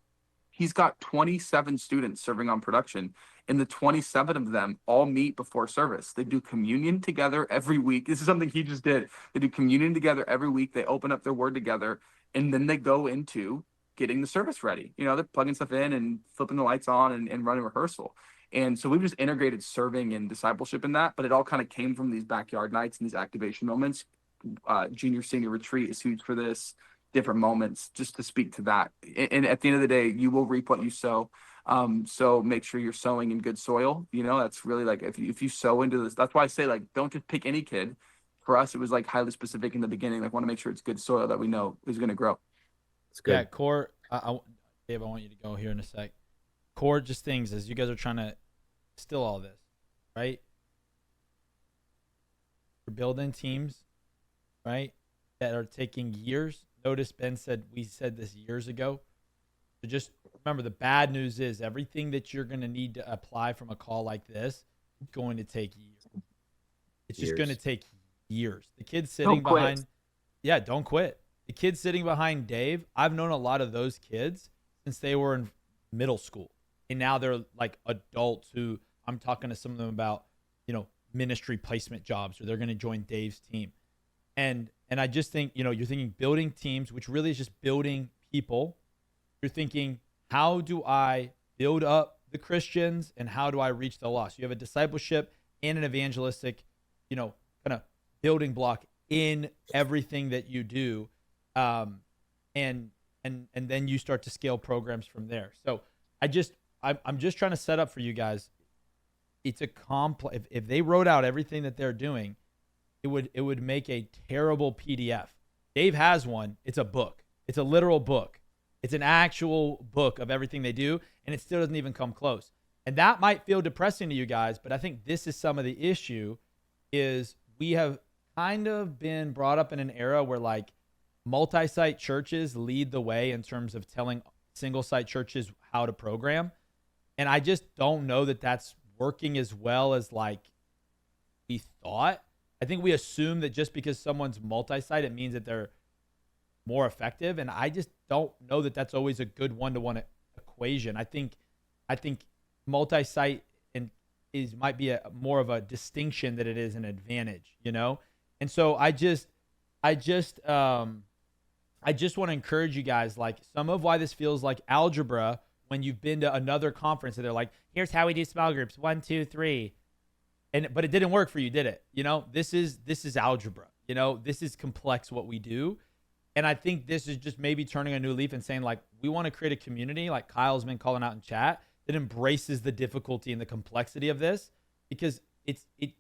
He's got 27 students serving on production, and the 27 of them all meet before service. They do communion together every week. This is something he just did. They do communion together every week. They open up their word together, and then they go into getting the service ready. They're plugging stuff in and flipping the lights on and running rehearsal. And so we've just integrated serving and discipleship in that, but it all kind of came from these backyard nights and these activation moments. Junior senior retreat is huge for this. Different moments just to speak to that. And at the end of the day, you will reap what you sow. So make sure you're sowing in good soil. That's really like, if you sow into this, that's why I say, like, don't just pick any kid. For us, it was like highly specific in the beginning. Like, want to make sure it's good soil that we know is going to grow. It's good. Yeah, core. Dave, I want you to go here in a sec. Core, just things as you guys are trying to distill all this, right? You're building teams, right, that are taking years. Notice Ben said we said this years ago. So just remember, the bad news is everything that you're going to need to apply from a call like this is going to take years. It's just going to take years. The kids sitting behind, don't quit. The kids sitting behind Dave, I've known a lot of those kids since they were in middle school. And now they're like adults who I'm talking to some of them about, ministry placement jobs, or they're going to join Dave's team. And I just think, you're thinking building teams, which really is just building people You're thinking, how do I build up the Christians and how do I reach the lost? You have a discipleship and an evangelistic, kind of building block in everything that you do. And then you start to scale programs from there. So I'm just trying to set up for you guys. It's a complex. If they wrote out everything that they're doing, it would make a terrible PDF. Dave has one. It's a book. It's a literal book. It's an actual book of everything they do, and it still doesn't even come close. And that might feel depressing to you guys, but I think this is some of the issue is we have kind of been brought up in an era where like multi-site churches lead the way in terms of telling single-site churches how to program. And I just don't know that that's working as well as like we thought. I think we assume that just because someone's multi-site, it means that they're more effective. And I just don't know that that's always a good one-to-one equation. I think multi-site might be more of a distinction than it is an advantage, And so I just want to encourage you guys, like some of why this feels like algebra when you've been to another conference and they're like, here's how we do small groups, 1, 2, 3. But it didn't work for you, did it? This is algebra, this is complex what we do. And I think this is just maybe turning a new leaf and saying like, we want to create a community like Kyle's been calling out in chat that embraces the difficulty and the complexity of this, because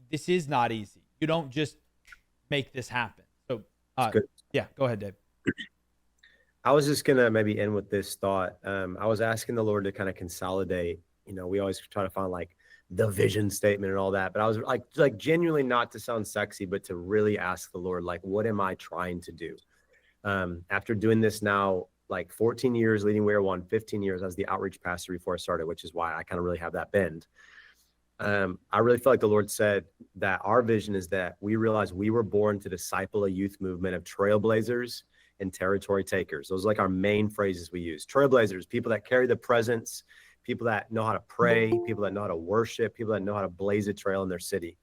this is not easy. You don't just make this happen. So yeah, go ahead, Dave. I was just going to maybe end with this thought. I was asking the Lord to kind of consolidate, we always try to find like the vision statement and all that, but I was like genuinely not to sound sexy, but to really ask the Lord, like, what am I trying to do? After doing this now, like 14 years leading Wear One, 15 years as the outreach pastor before I started, which is why I kind of really have that bend. I really feel like the Lord said that our vision is that we realize we were born to disciple a youth movement of trailblazers and territory takers. Those are like our main phrases we use. Trailblazers, people that carry the presence, people that know how to pray, people that know how to worship, people that know how to blaze a trail in their city.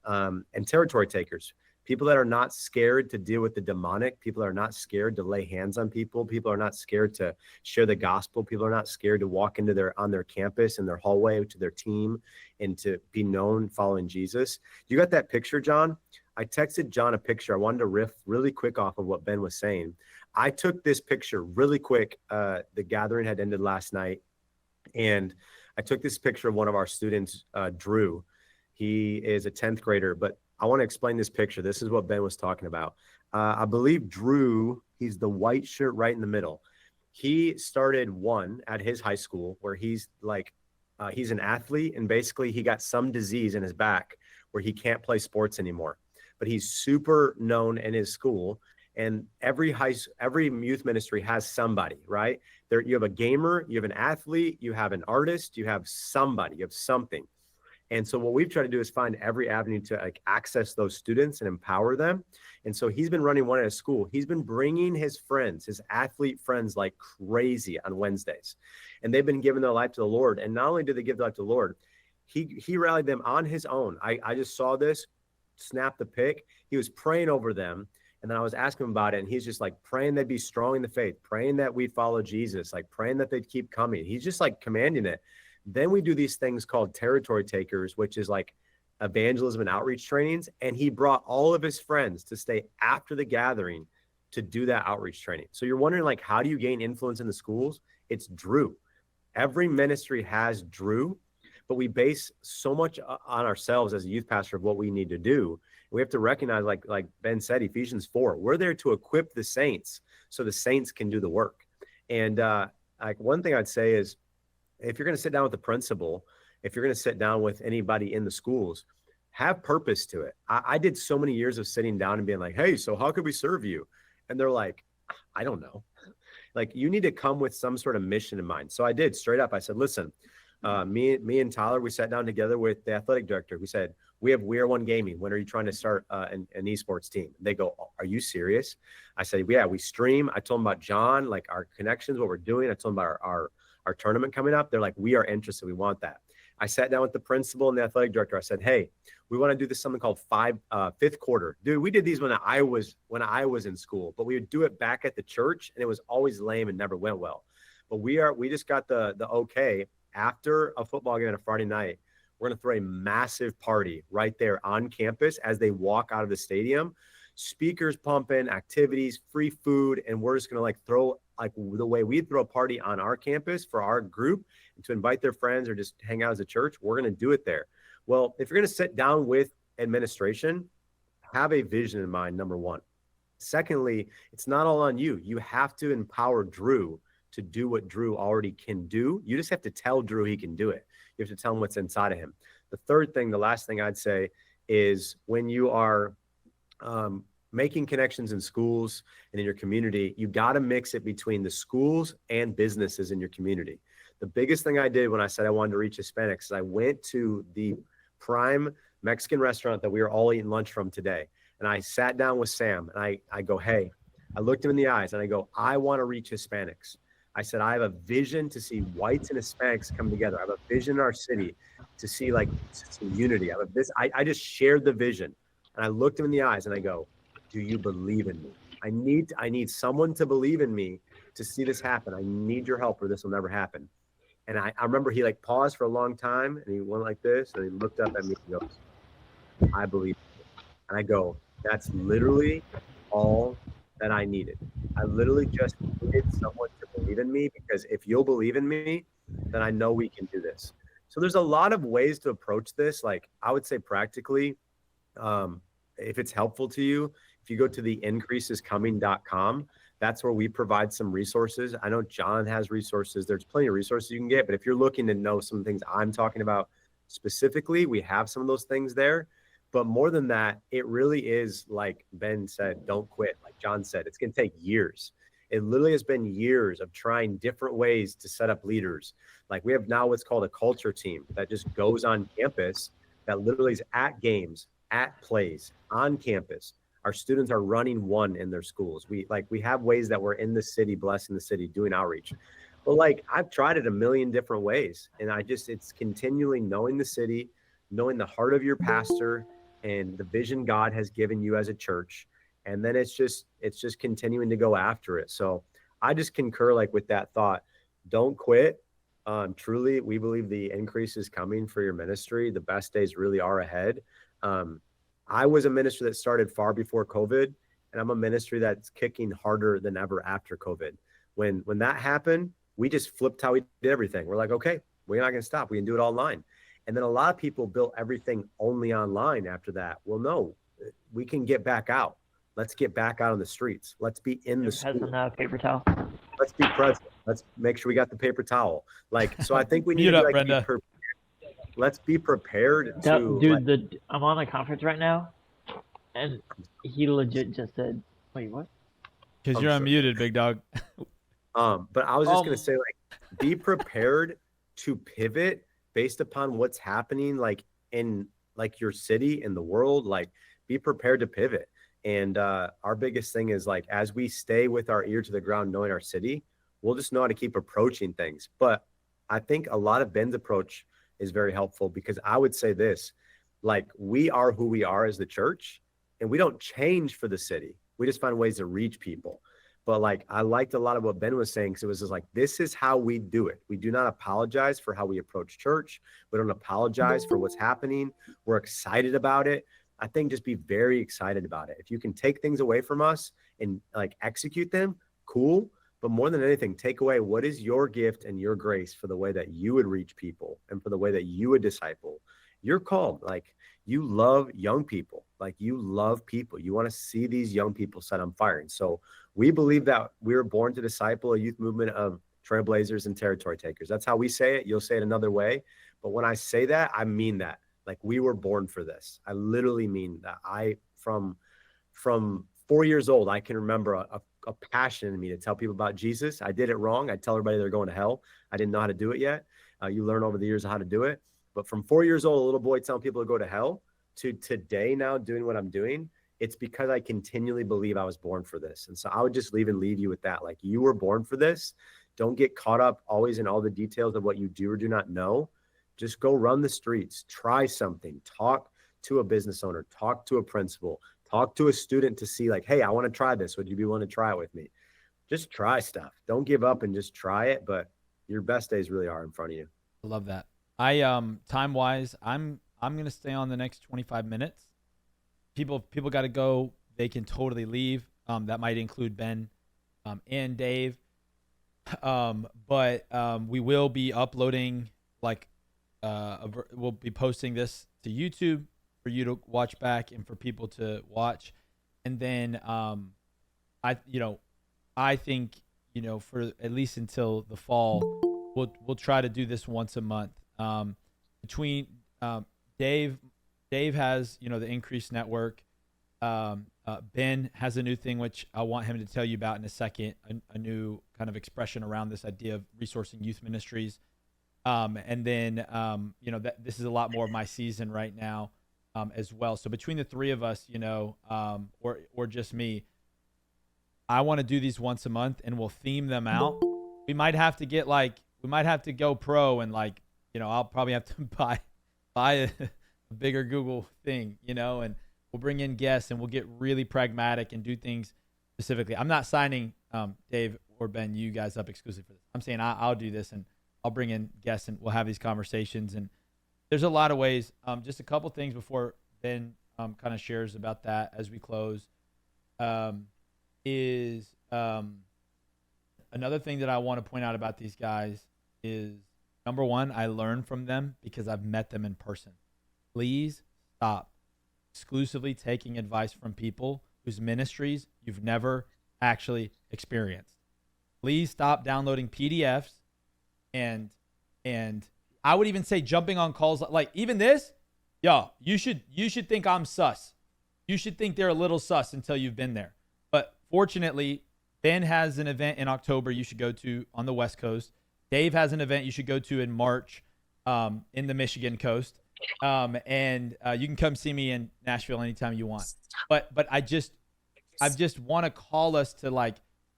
And territory takers, people that are not scared to deal with the demonic, people that are not scared to lay hands on people, people are not scared to share the gospel, people are not scared to walk on their campus in their hallway to their team and to be known following Jesus. You got that picture, John? I texted John a picture. I wanted to riff really quick off of what Ben was saying. I took this picture really quick. The gathering had ended last night, and I took this picture of one of our students, Drew. He is a 10th grader, but I want to explain this picture. This is what Ben was talking about. I believe Drew, he's the white shirt right in the middle. He started one at his high school where he's like, he's an athlete, and basically he got some disease in his back where he can't play sports anymore. But he's super known in his school, and every youth ministry has somebody, right? There, you have a gamer, you have an athlete, you have an artist, you have somebody, you have something. And so what we've tried to do is find every avenue to like access those students and empower them. And so he's been running one at his school. He's been bringing his friends, his athlete friends, like crazy on Wednesdays, and they've been giving their life to the Lord. And not only did they give their life to the Lord, he rallied them on his own. I just saw this. Snap the pic. He was praying over them, and then I was asking him about it, and he's just like praying they'd be strong in the faith, praying that we'd follow Jesus, like praying that they'd keep coming. He's just like commanding it. Then we do these things called territory takers, which is like evangelism and outreach trainings, and he brought all of his friends to stay after the gathering to do that outreach training. So you're wondering, like, how do you gain influence in the schools? It's Drew. Every ministry has Drew, but we base so much on ourselves as a youth pastor of what we need to do. We have to recognize, like Ben said, Ephesians 4, we're there to equip the saints so the saints can do the work. And like one thing I'd say is, if you're going to sit down with the principal, if you're going to sit down with anybody in the schools, have purpose to it. I did so many years of sitting down and being like, hey, so how could we serve you? And they're like, I don't know. Like, you need to come with some sort of mission in mind. So I did straight up. I said, listen, me and Tyler, we sat down together with the athletic director. We said, we are One Gaming. When are you trying to start an esports team? They go, are you serious? I said, yeah, we stream. I told them about John, like our connections, what we're doing. I told them about our tournament coming up. They're like, we are interested. We want that. I sat down with the principal and the athletic director. I said, hey, we want to do this something called fifth quarter. Dude, we did these when I was in school, but we would do it back at the church, and it was always lame and never went well. but we just got the okay after a football game on a Friday night. We're going to throw a massive party right there on campus as they walk out of the stadium, speakers pumping, activities, free food. And we're just going to like throw like the way we throw a party on our campus for our group and to invite their friends or just hang out as a church. We're going to do it there. Well, if you're going to sit down with administration, have a vision in mind, number one. Secondly, it's not all on you. You have to empower Drew to do what Drew already can do. You just have to tell Drew he can do it. You have to tell him what's inside of him. The third thing, the last thing I'd say is when you are making connections in schools and in your community, you got to mix it between the schools and businesses in your community. The biggest thing I did when I said I wanted to reach Hispanics is I went to the prime Mexican restaurant that we were all eating lunch from today. And I sat down with Sam and I go, hey, I looked him in the eyes and I go, I want to reach Hispanics. I said, I have a vision to see whites and Hispanics come together. I have a vision in our city to see like some unity. I just shared the vision and I looked him in the eyes and I go, do you believe in me? I need someone to believe in me to see this happen. I need your help or this will never happen. And I remember he like paused for a long time and he went like this and he looked up at me and goes, I believe in you. And I go, that's literally all that I needed. I literally just needed someone to believe in me, because if you'll believe in me, then I know we can do this. So there's a lot of ways to approach this. Like I would say practically, if it's helpful to you, if you go to the increasescoming.com, that's where we provide some resources. I know John has resources. There's plenty of resources you can get, but if you're looking to know some things I'm talking about specifically, we have some of those things there. But more than that, it really is like Ben said, don't quit. Like John said, it's going to take years. It literally has been years of trying different ways to set up leaders. Like we have now what's called a culture team that just goes on campus, that literally is at games, at plays, on campus. Our students are running one in their schools. We have ways that we're in the city, blessing the city, doing outreach. But like I've tried it a million different ways. And it's continually knowing the city, knowing the heart of your pastor, and the vision God has given you as a church. And then it's just continuing to go after it. So I just concur like with that thought. Don't quit. Truly, we believe the increase is coming for your ministry. The best days really are ahead. I was a ministry that started far before COVID, and I'm a ministry that's kicking harder than ever after COVID. When that happened, we just flipped how we did everything. We're like, okay, we're not going to stop. We can do it all online. And then a lot of people built everything only online after that. Well, no, we can get back out. Let's get back out on the streets. Let's be in the school. Paper towel. Let's be present. Let's make sure we got the paper towel. Like, so I think we need Mute to up, like, Brenda. let's be prepared to. I'm on a conference right now, and he legit just said, "Wait, what?" Because you're unmuted, big dog. But I was just gonna say, like, be prepared to pivot based upon what's happening, like in like your city in the world. Like, be prepared to pivot. And our biggest thing is like, as we stay with our ear to the ground, knowing our city, we'll just know how to keep approaching things. But I think a lot of Ben's approach is very helpful, because I would say this, like, we are who we are as the church, and we don't change for the city. We just find ways to reach people. But like, I liked a lot of what Ben was saying, because it was just like, this is how we do it. We do not apologize for how we approach church. We don't apologize for what's happening. We're excited about it. I think just be very excited about it. If you can take things away from us and like execute them, cool. But more than anything, take away what is your gift and your grace for the way that you would reach people and for the way that you would disciple. You're called, like, you love young people, like you love people. You want to see these young people set on fire. And so we believe that we were born to disciple a youth movement of trailblazers and territory takers. That's how we say it. You'll say it another way. But when I say that, I mean that. Like, we were born for this. I literally mean that. From 4 years old, I can remember a passion in me to tell people about Jesus. I did it wrong. I tell everybody they're going to hell. I didn't know how to do it yet. You learn over the years how to do it. But from 4 years old, a little boy telling people to go to hell, to today now doing what I'm doing, it's because I continually believe I was born for this. And so I would just leave you with that. Like, you were born for this. Don't get caught up always in all the details of what you do or do not know. Just go run the streets, try something, talk to a business owner, talk to a principal, talk to a student to see like, hey, I want to try this. Would you be willing to try it with me? just try stuff. Don't give up and just try it. But your best days really are in front of you. I love that. I time wise, I'm gonna stay on the next 25 minutes. People got to go. They can totally leave. That might include Ben and Dave. But we will be uploading we'll be posting this to YouTube for you to watch back and for people to watch. And then I think, for at least until the fall, we'll try to do this once a month. Between Dave has, the Increased Network. Ben has a new thing, which I want him to tell you about in a second, a new kind of expression around this idea of resourcing youth ministries. And then, that this is a lot more of my season right now as well. So between the three of us, or just me, I want to do these once a month, and we'll theme them out. We might have to go pro, and I'll probably have to buy a bigger Google thing, and we'll bring in guests, and we'll get really pragmatic and do things specifically. I'm not signing Dave or Ben, you guys up exclusively for this. I'm saying I'll do this, and I'll bring in guests, and we'll have these conversations. And there's a lot of ways. Just a couple things before Ben kind of shares about that as we close. Is another thing that I want to point out about these guys is, number one, I learn from them because I've met them in person. Please stop exclusively taking advice from people whose ministries you've never actually experienced. Please stop downloading PDFs and I would even say jumping on calls like even this. You should think I'm sus. You should think they're a little sus until you've been there. But fortunately, Ben has an event in October you should go to on the West Coast. Dave has an event you should go to in March in the Michigan coast. And you can come see me in Nashville anytime you want. But I just want to call us to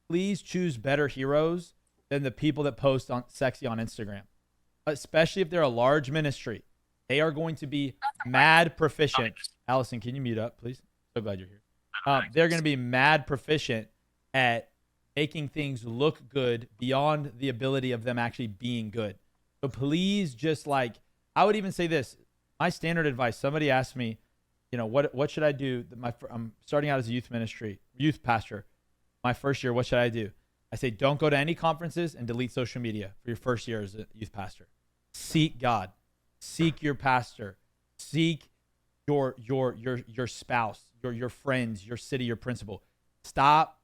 please choose better heroes than the people that post on sexy on Instagram, especially if they're a large ministry. They are going to be mad proficient. Allison, can you mute up, please? So glad you're here. They're going to be mad proficient at making things look good beyond the ability of them actually being good. So please I would even say this. My standard advice, somebody asked me, what should I do? I'm starting out as a youth pastor. My first year, what should I do? I say, don't go to any conferences and delete social media for your first year as a youth pastor. Seek God. Seek your pastor. Seek your spouse, your friends, your city, your principal. Stop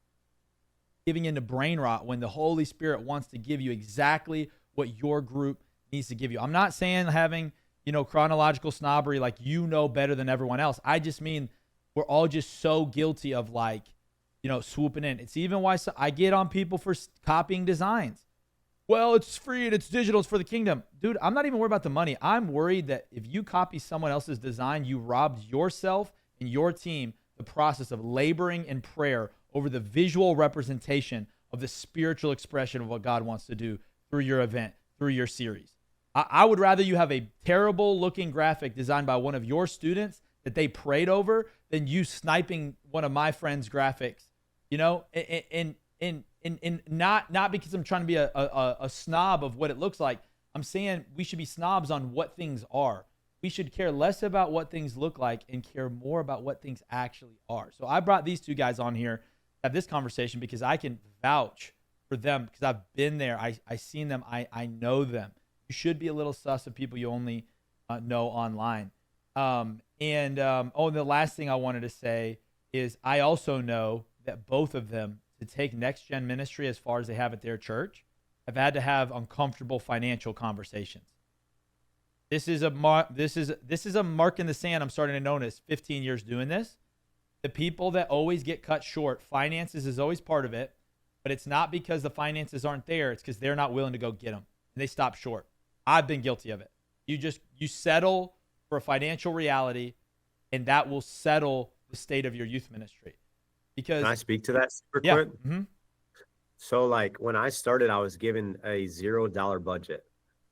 giving into brain rot when the Holy Spirit wants to give you exactly what your group needs to give you. I'm not saying having chronological snobbery, better than everyone else. I just mean we're all just so guilty of swooping in. It's even why I get on people for copying designs. Well, it's free and it's digital. It's for the kingdom. Dude, I'm not even worried about the money. I'm worried that if you copy someone else's design, you robbed yourself and your team the process of laboring in prayer over the visual representation of the spiritual expression of what God wants to do through your event, through your series. I would rather you have a terrible looking graphic designed by one of your students that they prayed over than you sniping one of my friends' graphics, and not because I'm trying to be a snob of what it looks like. I'm saying we should be snobs on what things are. We should care less about what things look like and care more about what things actually are. So I brought these two guys on here to have this conversation because I can vouch for them because I've been there. I seen them. I know them. You should be a little sus of people you only know online. The last thing I wanted to say is I also know that both of them, to take next gen ministry as far as they have at their church, have had to have uncomfortable financial conversations. This is a mark in the sand. I'm starting to notice 15 years doing this. The people that always get cut short, finances is always part of it, but it's not because the finances aren't there. It's because they're not willing to go get them and they stop short. I've been guilty of it. You settle for a financial reality, and that will settle the state of your youth ministry. Because can I speak to that super quick? Mm-hmm. So when I started, I was given a $0 budget,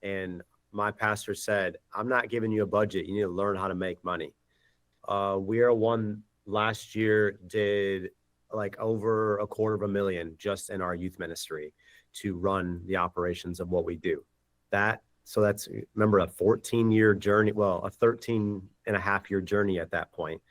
and my pastor said, I'm not giving you a budget. You need to learn how to make money. We are one last year did like over $250,000 just in our youth ministry to run the operations of what we do. So that's, remember, a 14-year journey, well, a 13.5-year journey at that point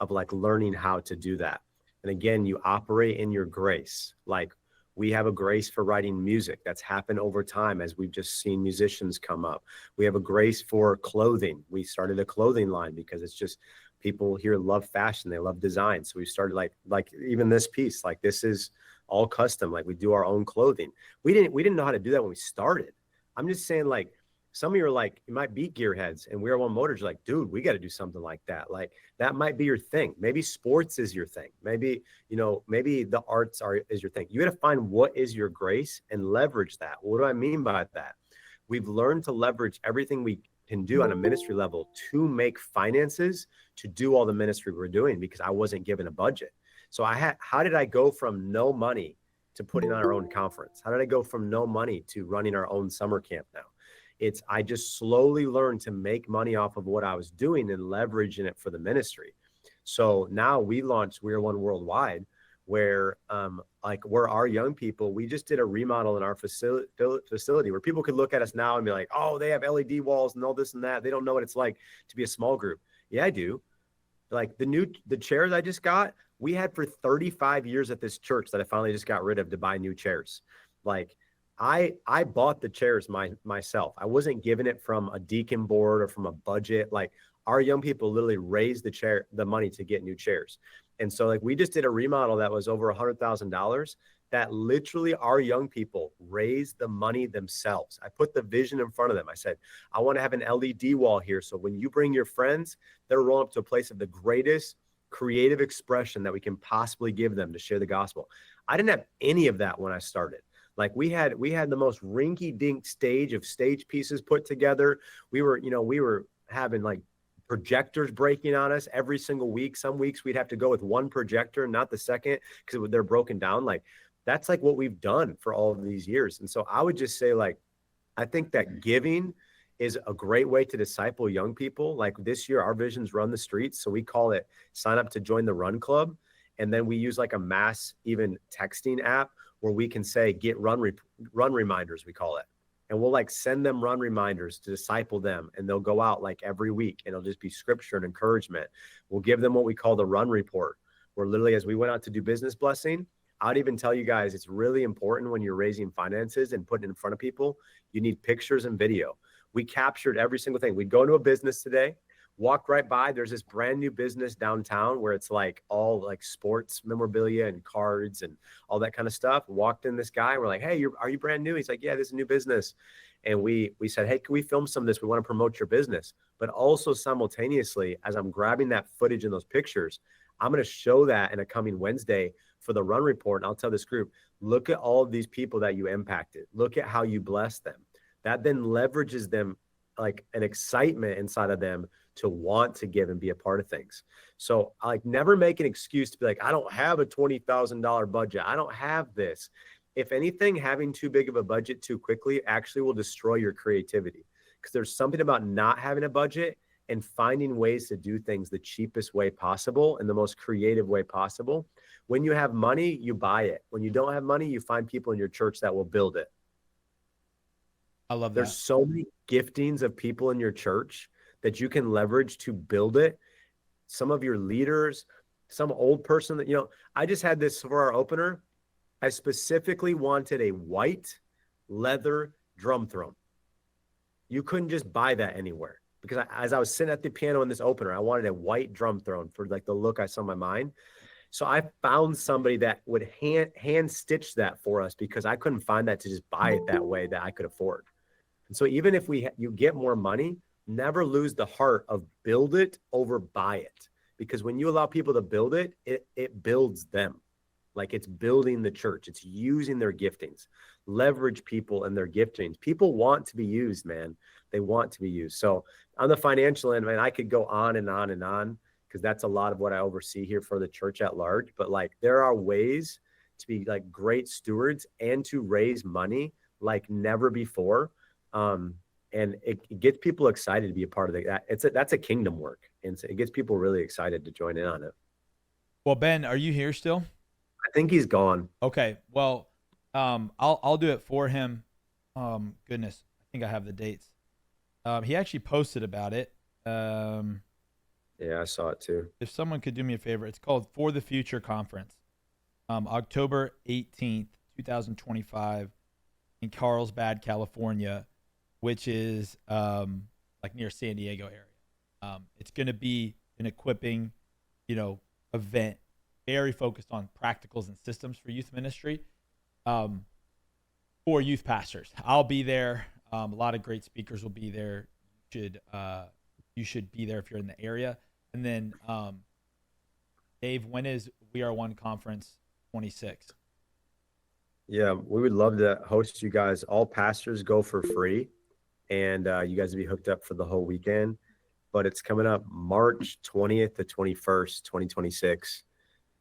of like learning how to do that. And again, you operate in your grace. Like, we have a grace for writing music that's happened over time as we've just seen musicians come up. We have a grace for clothing. We started a clothing line because it's just, people here love fashion. They love design. So we started like even this piece, like this is all custom. Like, we do our own clothing. We didn't know how to do that when we started. I'm just saying, like, some of you are like, you might be gearheads, and We Are One Motors, you're like, dude, we got to do something like that. Like, that might be your thing. Maybe sports is your thing. Maybe, maybe the arts is your thing. You got to find what is your grace and leverage that. What do I mean by that? We've learned to leverage everything we can do on a ministry level to make finances to do all the ministry we're doing, because I wasn't given a budget. So how did I go from no money to putting on our own conference? How did I go from no money to running our own summer camp now? I just slowly learned to make money off of what I was doing and leveraging it for the ministry. So now we launched We Are One Worldwide, where where our young people, we just did a remodel in our facility where people could look at us now and be like, oh, they have LED walls and all this and that. They don't know what it's like to be a small group. Yeah, I do. Like the chairs I just got, we had for 35 years at this church that I finally just got rid of to buy new chairs. Like, I bought the chairs myself. I wasn't given it from a deacon board or from a budget. Like, our young people literally raised the money to get new chairs. And so, like, we just did a remodel that was over $100,000 that literally our young people raised the money themselves. I put the vision in front of them. I said, I want to have an LED wall here. So when you bring your friends, they're rolling up to a place of the greatest creative expression that we can possibly give them to share the gospel. I didn't have any of that when I started. Like, we had the most rinky-dink stage of stage pieces put together. We were having like projectors breaking on us every single week. Some weeks we'd have to go with one projector, not the second, because they're broken down. Like, that's like what we've done for all of these years. And so I would just say, like, I think that giving is a great way to disciple young people. Like, this year, our vision's Run the Streets. So we call it sign up to join the Run Club. And then we use like a mass even texting app where we can say, get run reminders, we call it. And we'll like send them run reminders to disciple them. And they'll go out like every week, and it'll just be scripture and encouragement. We'll give them what we call the run report, where literally as we went out to do business blessing, I'd even tell you guys, it's really important when you're raising finances and putting it in front of people, you need pictures and video. We captured every single thing. We'd go into a business today, walk right by. There's this brand new business downtown where it's like all like sports memorabilia and cards and all that kind of stuff. Walked in this guy. We're like, hey, are you brand new? He's like, yeah, this is a new business. And we said, hey, can we film some of this? We want to promote your business. But also simultaneously, as I'm grabbing that footage and those pictures, I'm going to show that in a coming Wednesday for the run report. And I'll tell this group, look at all of these people that you impacted. Look at how you blessed them. That then leverages them, like an excitement inside of them to want to give and be a part of things. So I like never make an excuse to be like, I don't have a $20,000 budget. I don't have this. If anything, having too big of a budget too quickly actually will destroy your creativity, because there's something about not having a budget and finding ways to do things the cheapest way possible and the most creative way possible. When you have money, you buy it. When you don't have money, you find people in your church that will build it. I love that. There's so many giftings of people in your church that you can leverage to build it. Some of your leaders, some old person that, I just had this for our opener. I specifically wanted a white leather drum throne. You couldn't just buy that anywhere, because as I was sitting at the piano in this opener, I wanted a white drum throne for like the look I saw in my mind. So I found somebody that would hand stitch that for us, because I couldn't find that to just buy it that way that I could afford. And so even if you get more money, never lose the heart of build it over buy it. Because when you allow people to build it, it builds them. Like, it's building the church. It's using their giftings. Leverage people and their giftings. People want to be used, man. They want to be used. So on the financial end, man, I could go on and on and on, because that's a lot of what I oversee here for the church at large. But like, there are ways to be like great stewards and to raise money like never before. And it gets people excited to be a part of that. That's a kingdom work. And so it gets people really excited to join in on it. Well, Ben, are you here still? think he's gone. Okay. Well, I'll do it for him. Goodness, I think I have the dates. He actually posted about it. Yeah, I saw it too. If someone could do me a favor, it's called For the Future Conference, October 18th, 2025, in Carlsbad, California, which is like near San Diego area. It's going to be an equipping, event, very focused on practicals and systems for youth ministry, for youth pastors. I'll be there. A lot of great speakers will be there. You should be there if you're in the area. And then, Dave, when is We Are One Conference 26? Yeah, we would love to host you guys. All pastors go for free, and you guys will be hooked up for the whole weekend. But it's coming up March 20th to 21st, 2026.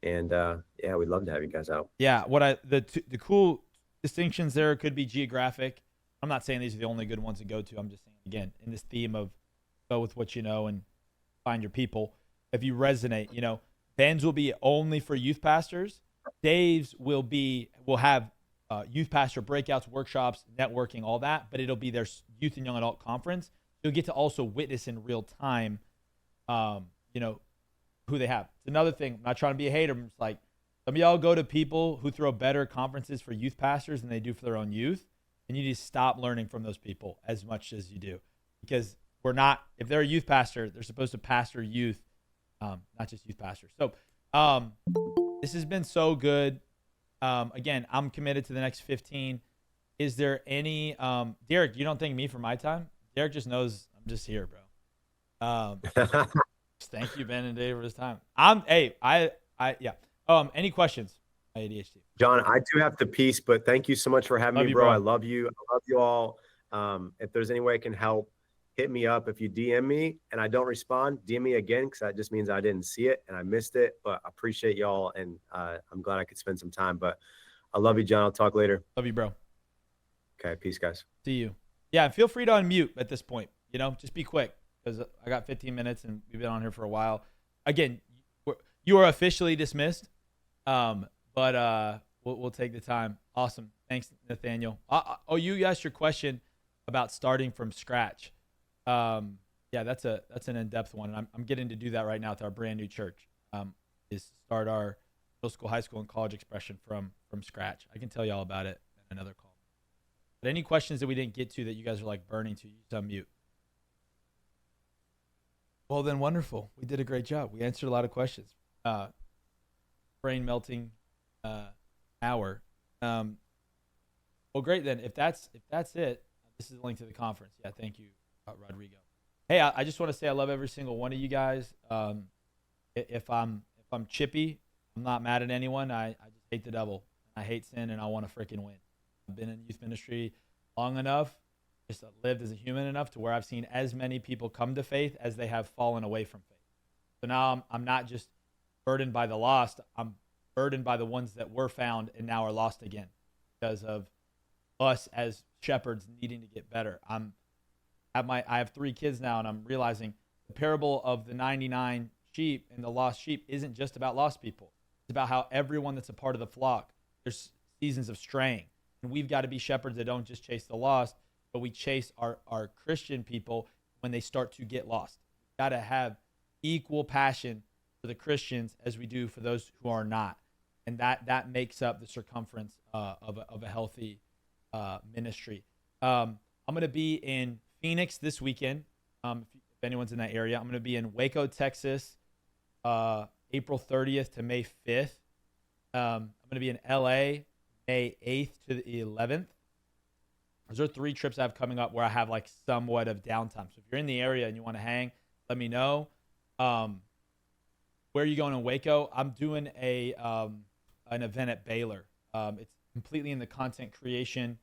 And yeah, we'd love to have you guys out. Yeah, the cool distinctions there could be geographic. I'm not saying these are the only good ones to go to. I'm just saying, again, in this theme of go with what you know and find your people. If you resonate, Ben's will be only for youth pastors. Dave's will have youth pastor breakouts, workshops, networking, all that, but it'll be their youth and young adult conference. You'll get to also witness in real time, who they have. It's another thing. I'm not trying to be a hater. I'm just like, some of y'all go to people who throw better conferences for youth pastors than they do for their own youth. And you need to stop learning from those people as much as you do, because if they're a youth pastor, they're supposed to pastor youth, not just youth pastors. So this has been so good. Again, I'm committed to the next 15. Is there any, Derek, you don't thank me for my time? Derek just knows I'm just here, bro. Thank you, Ben and Dave, for this time. Any questions? My ADHD. John, I do have to peace, but thank you so much for having me, bro. I love you. I love you all. If there's any way I can help, hit me up. If you DM me and I don't respond, DM me again, because that just means I didn't see it and I missed it. But I appreciate y'all, and I'm glad I could spend some time. But I love you, John. I'll talk later. Love you, bro. Okay, peace, guys. See you. Yeah, feel free to unmute at this point. Just be quick, because I got 15 minutes and we've been on here for a while. Again, you are officially dismissed, but we'll take the time. Awesome. Thanks, Nathaniel. You asked your question about starting from scratch. Yeah, that's an in-depth one, and I'm getting to do that right now with our brand new church. Is start our middle school, high school, and college expression from scratch. I can tell you all about it in another call. But any questions that we didn't get to that you guys are like burning to, you just unmute. Well, then, wonderful. We did a great job. We answered a lot of questions. Brain melting hour. Well, great then. If that's it, this is the link to the conference. Yeah, thank you, Rodrigo. Hey, I just want to say I love every single one of you guys. If I'm chippy, I'm not mad at anyone. I just hate the devil. I hate sin, and I want to freaking win. I've been in youth ministry long enough, just lived as a human enough to where I've seen as many people come to faith as they have fallen away from faith. So now I'm not just burdened by the lost. I'm burdened by the ones that were found and now are lost again because of us as shepherds needing to get better. I have 3 kids now, and I'm realizing the parable of the 99 sheep and the lost sheep isn't just about lost people. It's about how everyone that's a part of the flock, there's seasons of straying. And we've got to be shepherds that don't just chase the lost, but we chase our Christian people when they start to get lost. We've got to have equal passion for the Christians as we do for those who are not. And that makes up the circumference of a healthy ministry. I'm going to be in Phoenix this weekend. If anyone's in that area, I'm going to be in Waco, Texas, April 30th to May 5th. I'm going to be in LA, May 8th to the 11th. Those are 3 trips I have coming up where I have like somewhat of downtime. So if you're in the area and you want to hang, let me know. Where are you going in Waco? I'm doing an event at Baylor. It's completely in the content creation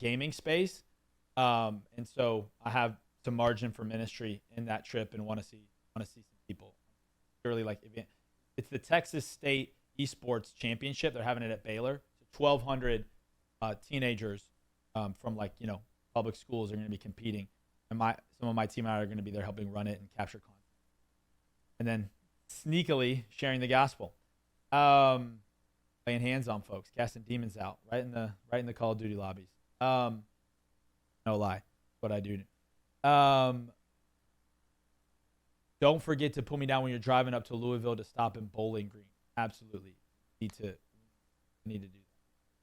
gaming space. And so I have some margin for ministry in that trip and want to see some people. Purely like it's the Texas State Esports Championship. They're having it at Baylor. So 1,200 teenagers from public schools are going to be competing, and some of my team and I are going to be there helping run it and capture content, and then sneakily sharing the gospel. laying hands on folks, casting demons out right in the Call of Duty lobbies. No lie, what I do. Don't forget to put me down when you're driving up to Louisville to stop in Bowling Green. Absolutely, need to do that.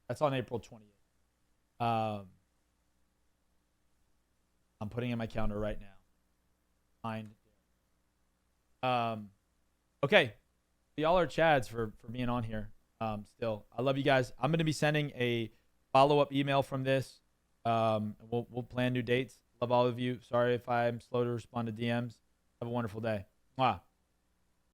That's on April 28th. I'm putting in my calendar right now. Okay, y'all are Chads for being on here. Still, I love you guys. I'm gonna be sending a follow-up email from this. We'll plan new dates. Love all of you. Sorry if I'm slow to respond to DMs. Have a wonderful day. Mwah.